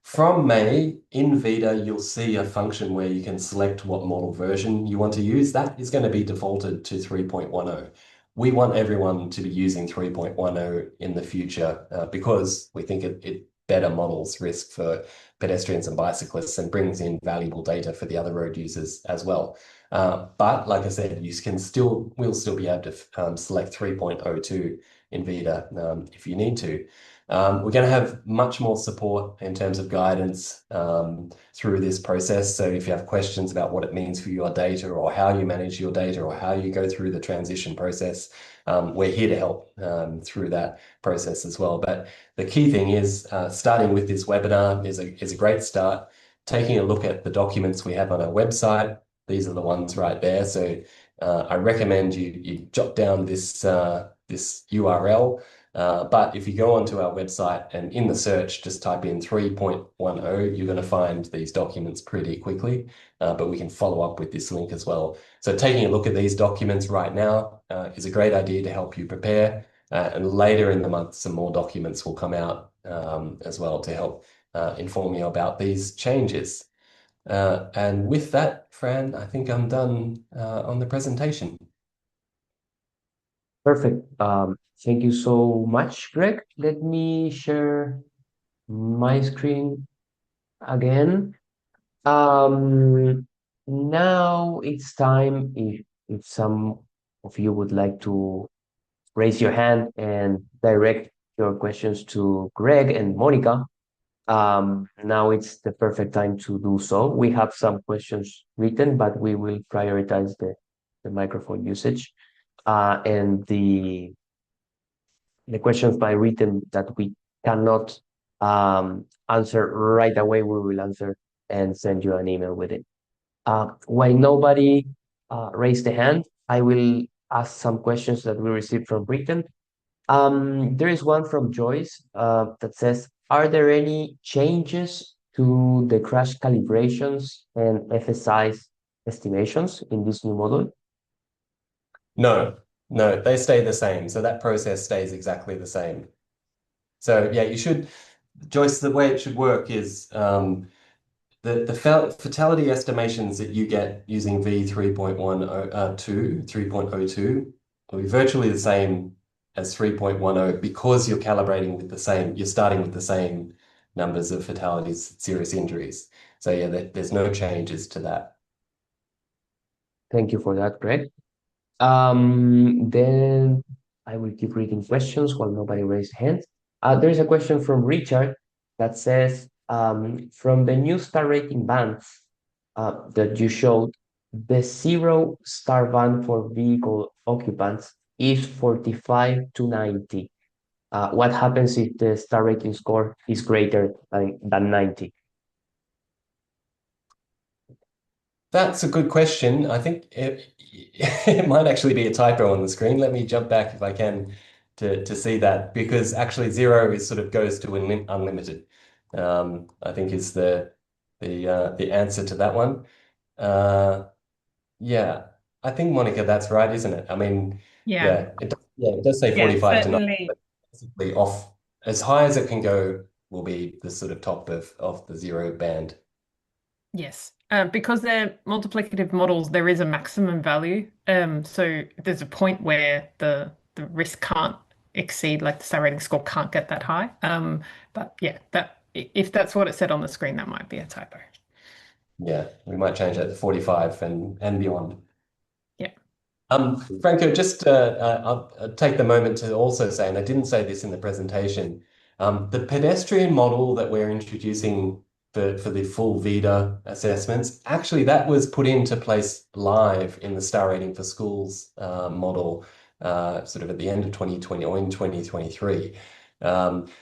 From May, in VIDA, you'll see a function where you can select what model version you want to use. That is going to be defaulted to 3.10. We want everyone to be using 3.10 in the future because we think it better models risk for pedestrians and bicyclists and brings in valuable data for the other road users as well. But like I said, we'll still be able to select 3.02 in Vita if you need to. We're going to have much more support in terms of guidance through this process. So if you have questions about what it means for your data or how you manage your data or how you go through the transition process, we're here to help through that process as well. But the key thing is starting with this webinar is a great start. Taking a look at the documents we have on our website. These are the ones right there. So I recommend you jot down this URL. But if you go onto our website and in the search, just type in 3.10, you're going to find these documents pretty quickly. But we can follow up with this link as well. So taking a look at these documents right now is a great idea to help you prepare. And later in the month, some more documents will come out as well to help inform you about these changes. And with that, Fran, I think I'm done on the presentation. Perfect. Thank you so much, Greg. Let me share my screen again. Now it's time if some of you would like to raise your hand and direct your questions to Greg and Monica. Now it's the perfect time to do so. We have some questions written, but we will prioritize the microphone usage. And the questions by written that we cannot answer right away, we will answer and send you an email with it. While nobody raised the hand, I will ask some questions that we received from written. There is one from Joyce that says, are there any changes to the crash calibrations and FSI's estimations in this new model? No, no, they stay the same. So that process stays exactly the same. So yeah, Joyce, the way it should work is the fatality estimations that you get using V3.12, 3.02 will be virtually the same as 3.10 because you're calibrating with you're starting with the same numbers of fatalities, serious injuries. So yeah, there's no changes to that. Thank you for that, Greg. Then I will keep reading questions while nobody raises hands. There is a question from Richard that says, from the new star rating bands that you showed, the 0 star band for vehicle occupants is 45 to 90. What happens if the star rating score is greater than 90? That's a good question. I think it might actually be a typo on the screen. Let me jump back if I can to see that because actually 0 is sort of goes to unlimited. I think is the answer to that one. Yeah, I think Monica, that's right, isn't it? I mean, Yeah, yeah, it does say yeah, 45 to 90, certainly. but basically off as high as it can go will be the sort of top of the 0 band. Yes. Because they're multiplicative models, there is a maximum value. So there's a point where the risk can't exceed, like the star rating score can't get that high. But yeah, that if that's what it said on the screen, that might be a typo. Yeah, we might change that to 45 and beyond. Yeah. Franco, just I'll take the moment to also say, and I didn't say this in the presentation, the pedestrian model that we're introducing for the full VIDA assessments, actually that was put into place live in the star rating for schools model sort of at the end of 2020 or in 2023.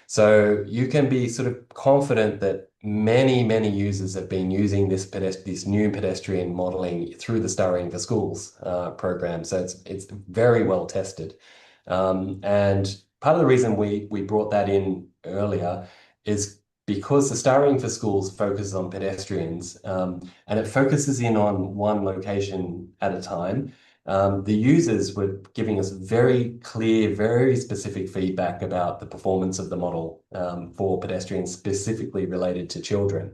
So you can be sort of confident that many users have been using this new pedestrian modeling through the Star Rating for Schools program. So it's very well tested. And part of the reason we brought that in earlier is because the Star Rating for Schools focuses on pedestrians and it focuses in on one location at a time. The users were giving us very clear, very specific feedback about the performance of the model for pedestrians specifically related to children.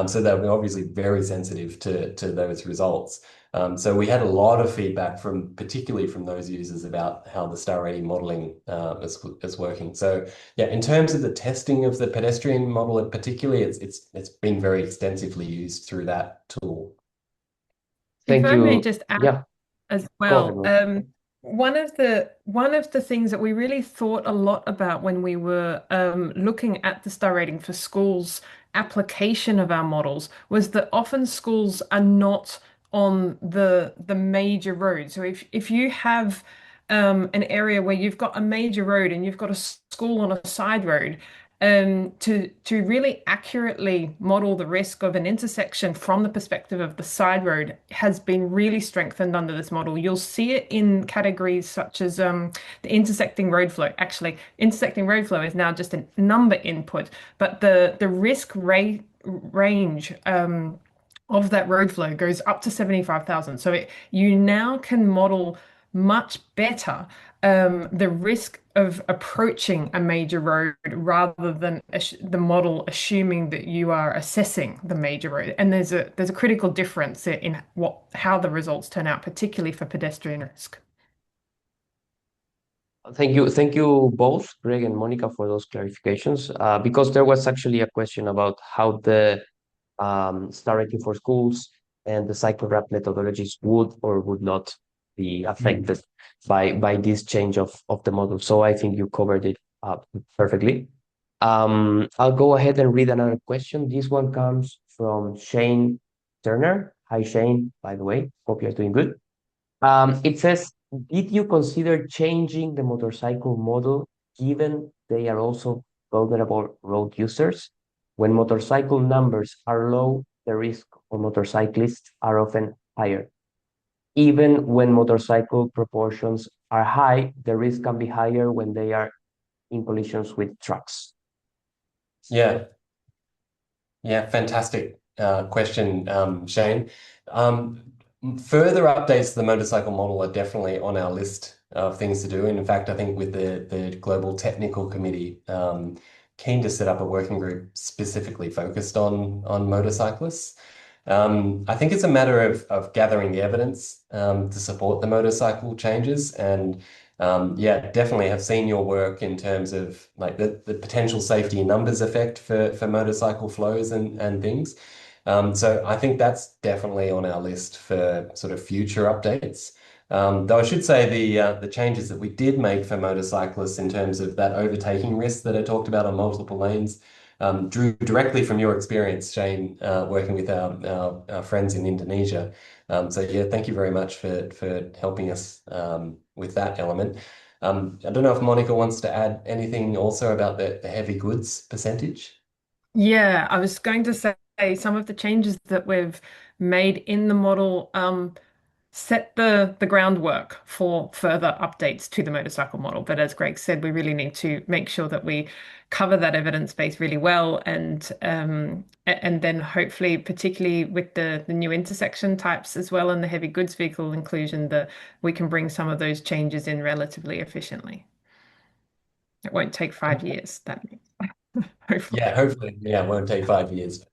So they were obviously very sensitive to those results. So we had a lot of feedback particularly from those users about how the star rating modeling is working. So yeah, in terms of the testing of the pedestrian model, particularly, it's been very extensively used through that tool. If Thank I may you. just add Yeah, as go ahead, well, Mo. one of the things that we really thought a lot about when we were looking at the star rating for schools application of our models was that often schools are not on the major road. So if you have an area where you've got a major road and you've got a school on a side road, to really accurately model the risk of an intersection from the perspective of the side road has been really strengthened under this model. You'll see it in categories such as the intersecting road flow. Actually, intersecting road flow is now just a number input, but the risk range of that road flow goes up to 75,000. So you now can model much better the risk of approaching a major road rather than the model assuming that you are assessing the major road. And there's a critical difference in how the results turn out, particularly for pedestrian risk. Thank you both, Greg and Monica, for those clarifications. Because there was actually a question about how the star rating for schools and the cycle wrap methodologies would or would not be affected by this change of the model. So I think you covered it perfectly. I'll go ahead and read another question. This one comes from Shane Turner. Hi, Shane, by the way. Hope you're doing good. It says, did you consider changing the motorcycle model given they are also vulnerable road users? When motorcycle numbers are low, the risk for motorcyclists are often higher. Even when motorcycle proportions are high, the risk can be higher when they are in collisions with trucks. Yeah, yeah, fantastic question, Shane. Further updates to the motorcycle model are definitely on our list of things to do. And in fact, I think with the Global Technical Committee, keen to set up a working group specifically focused on motorcyclists. I think it's a matter of gathering the evidence to support the motorcycle changes. And yeah, definitely have seen your work in terms of like the potential safety in numbers effect for motorcycle flows and things. So I think that's definitely on our list for sort of future updates. Though I should say the changes that we did make for motorcyclists in terms of that overtaking risk that I talked about on multiple lanes drew directly from your experience, Shane, working with our friends in Indonesia. So yeah, thank you very much for helping us with that element. I don't know if Monica wants to add anything also about the heavy goods percentage. Yeah, I was going to say some of the changes that we've made in the model set the groundwork for further updates to the motorcycle model. But as Greg said, we really need to make sure that we cover that evidence base really well, and then hopefully, particularly with the new intersection types as well and the heavy goods vehicle inclusion, that we can bring some of those changes in relatively efficiently. It won't take 5 years, that means, hopefully. Yeah, hopefully. Yeah, it won't take 5 years.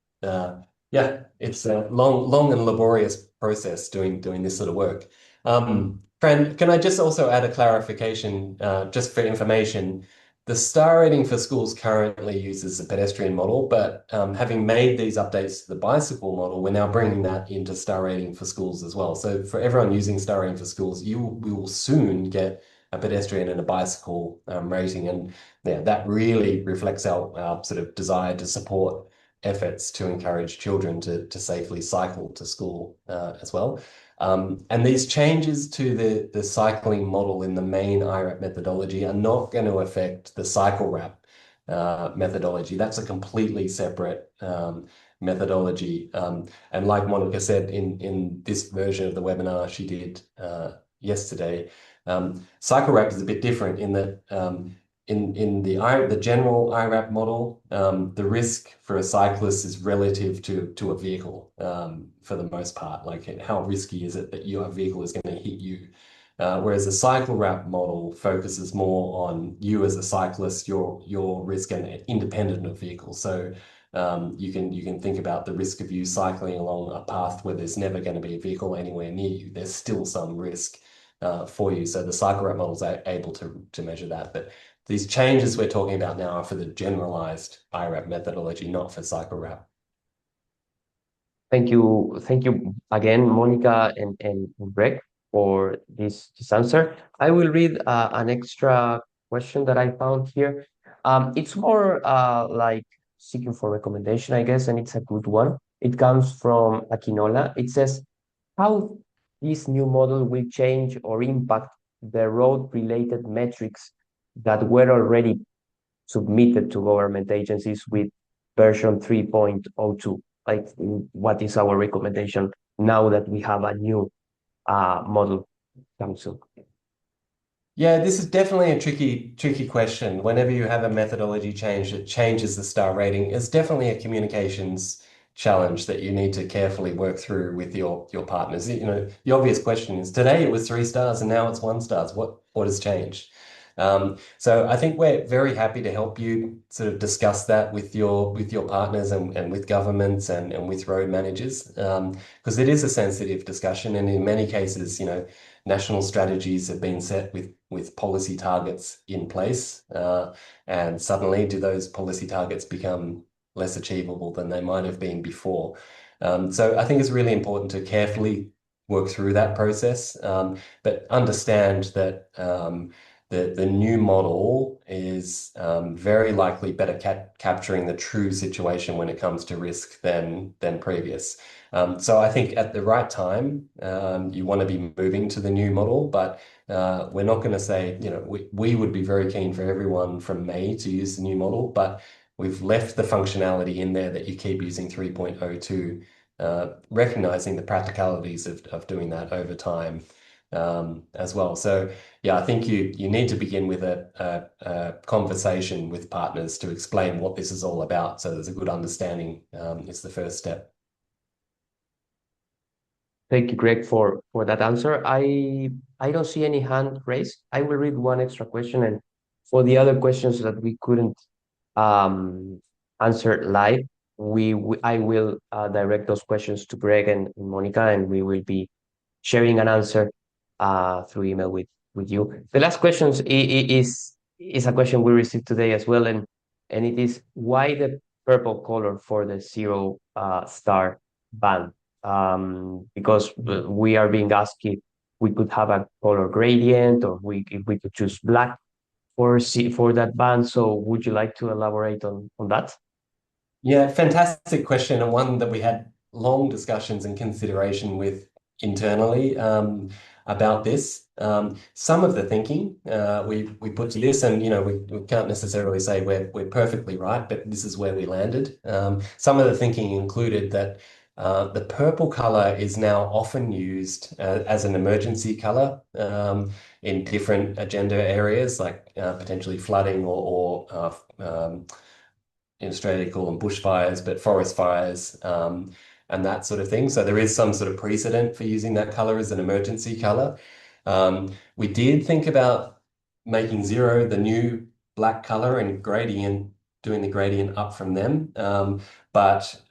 Yeah, it's a long and laborious process doing this sort of work. Fran, can I just also add a clarification, just for information? The star rating for schools currently uses the pedestrian model, but having made these updates to the bicycle model, we're now bringing that into star rating for schools as well. So for everyone using star rating for schools, we will soon get a pedestrian and a bicycle rating, and yeah, that really reflects our sort of desire to support efforts to encourage children to safely cycle to school as well. And these changes to the cycling model in the main iRAP methodology are not going to affect the cycle wrap methodology. That's a completely separate methodology. And like Monica said in this version of the webinar she did yesterday, cycle wrap is a bit different in that in the general iRAP model, the risk for a cyclist is relative to a vehicle for the most part. Like how risky is it that your vehicle is going to hit you? Whereas the cycle wrap model focuses more on you as a cyclist, your risk and independent of vehicles. So You can think about the risk of you cycling along a path where there's never going to be a vehicle anywhere near you. There's still some risk for you. So the cycle route models are able to measure that. But these changes we're talking about now are for the generalized iRAP methodology, not for cycle route. Thank you again, Monica and Greg, for this answer. I will read an extra question that I found here. It's more like seeking for recommendation, I guess, and it's a good one. It comes from Aquinola. It says, how this new model will change or impact the road-related metrics that were already submitted to government agencies with version 3.02. Like, what is our recommendation now that we have a new model coming soon? Yeah, this is definitely a tricky question. Whenever you have a methodology change that changes the star rating, it's definitely a communications challenge that you need to carefully work through with your partners. You know, the obvious question is today it was 3 stars and now it's 1 stars. What has changed? So I think we're very happy to help you sort of discuss that with your partners and with governments and with road managers, because it is a sensitive discussion, and in many cases, you know, national strategies have been set with policy targets in place, and suddenly do those policy targets become less achievable than they might have been before? So I think it's really important to carefully work through that process, but understand that the new model is very likely better capturing the true situation when it comes to risk than previous. So I think at the right time, you want to be moving to the new model, but we're not going to say, you know, we would be very keen for everyone from May to use the new model, but we've left the functionality in there that you keep using 3.02, recognizing the practicalities of doing that over time as well. So yeah, I think you need to begin with a conversation with partners to explain what this is all about. So there's a good understanding. It's the first step. Thank you, Greg, for that answer. I don't see any hand raised. I will read one extra question, and for the other questions that we couldn't um, answer live, I will direct those questions to Greg and Monica, and we will be sharing an answer through email with you. The last questions is a question we received today as well, and it is, why the purple color for the zero star band? Because we are being asked if we could have a color gradient, or if we could choose black for that band. So would you like to elaborate on that? Yeah, fantastic question, and one that we had long discussions and consideration with internally about this. Some of the thinking we put to this, and you know, we can't necessarily say we're perfectly right, but this is where we landed. Some of the thinking included that the purple color is now often used as an emergency color in different agenda areas, like potentially flooding or in Australia they call them bushfires, but forest fires, and that sort of thing. So there is some sort of precedent for using that color as an emergency color. We did think about making zero the new black color and doing the gradient up from them. But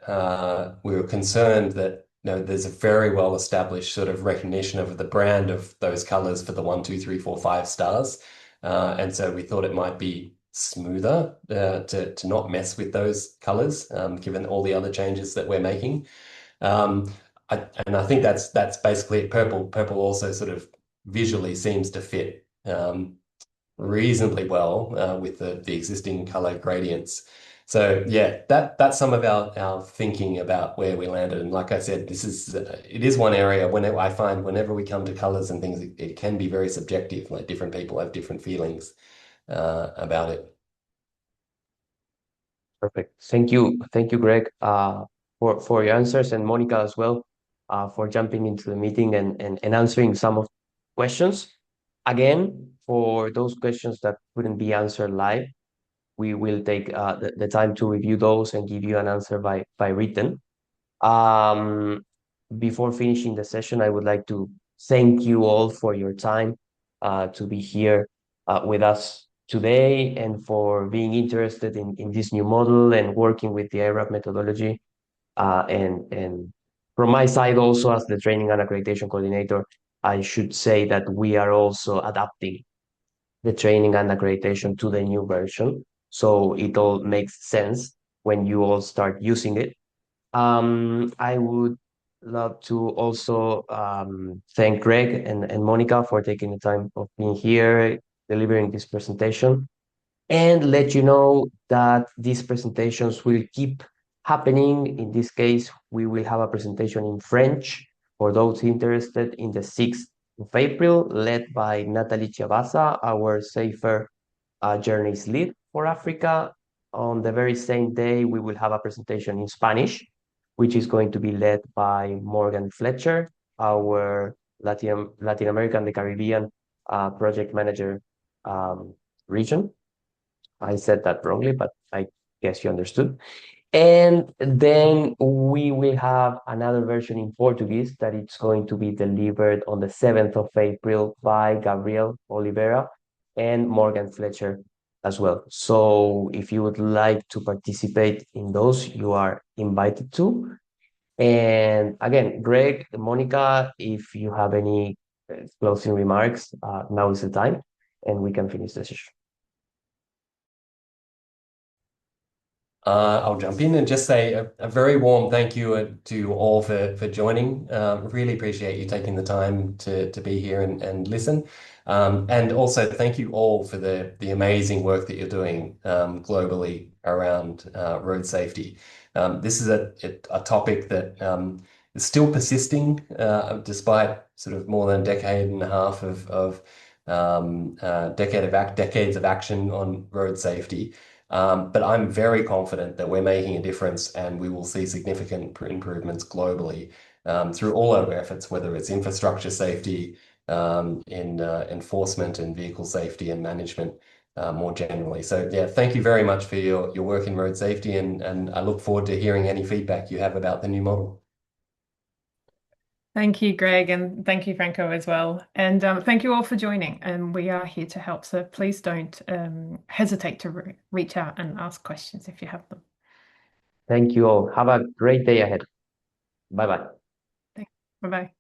we were concerned that, you know, there's a very well established sort of recognition of the brand of those colors for the 1, 2, 3, 4, 5 stars. And so we thought it might be smoother to not mess with those colors, given all the other changes that we're making. And I think that's basically it. Purple also sort of visually seems to fit reasonably well with the existing color gradients. So yeah, that's some of our thinking about where we landed. And like I said, it is one area whenever I find whenever we come to colors and things, it can be very subjective. Like different people have different feelings about it. Perfect. Thank you, Greg, for your answers, and Monica as well, for jumping into the meeting and answering some of the questions. Again, for those questions that couldn't be answered live, we will take the time to review those and give you an answer by written. Um, Before finishing the session, I would like to thank you all for your time to be here with us today and for being interested in this new model and working with the iRAP methodology. And from my side also as the training and accreditation coordinator, I should say that we are also adapting the training and accreditation to the new version. So it all makes sense when you all start using it. I would love to also thank Greg and Monica for taking the time of being here, delivering this presentation, and let you know that these presentations will keep happening. In this case, we will have a presentation in French for those interested in the 6th of April, led by Nathalie Chiabasa, our Safer Journeys lead for Africa. On the very same day, we will have a presentation in Spanish, which is going to be led by Morgan Fletcher, our Latin American, the Caribbean project manager region. I said that wrongly, but I guess you understood. And then we will have another version in Portuguese that it's going to be delivered on the 7th of April by Gabriel Oliveira and Morgan Fletcher as well. So if you would like to participate in those, you are invited to. And again, Greg, Monica, if you have any closing remarks, now is the time, and we can finish the session. I'll jump in and just say a very warm thank you to you all for joining. Really appreciate you taking the time to be here and listen. And also thank you all for the amazing work that you're doing globally around road safety. This is a topic that is still persisting despite sort of more than a decade and a half of decades of action on road safety. But I'm very confident that we're making a difference and we will see significant improvements globally through all our efforts, whether it's infrastructure safety, in enforcement and vehicle safety and management more generally. So yeah, thank you very much for your work in road safety, and I look forward to hearing any feedback you have about the new model. Thank you, Greg, and thank you, Franco, as well. And thank you all for joining. And we are here to help. So please don't hesitate to reach out and ask questions if you have them. Thank you all. Have a great day ahead. Bye bye. Bye bye.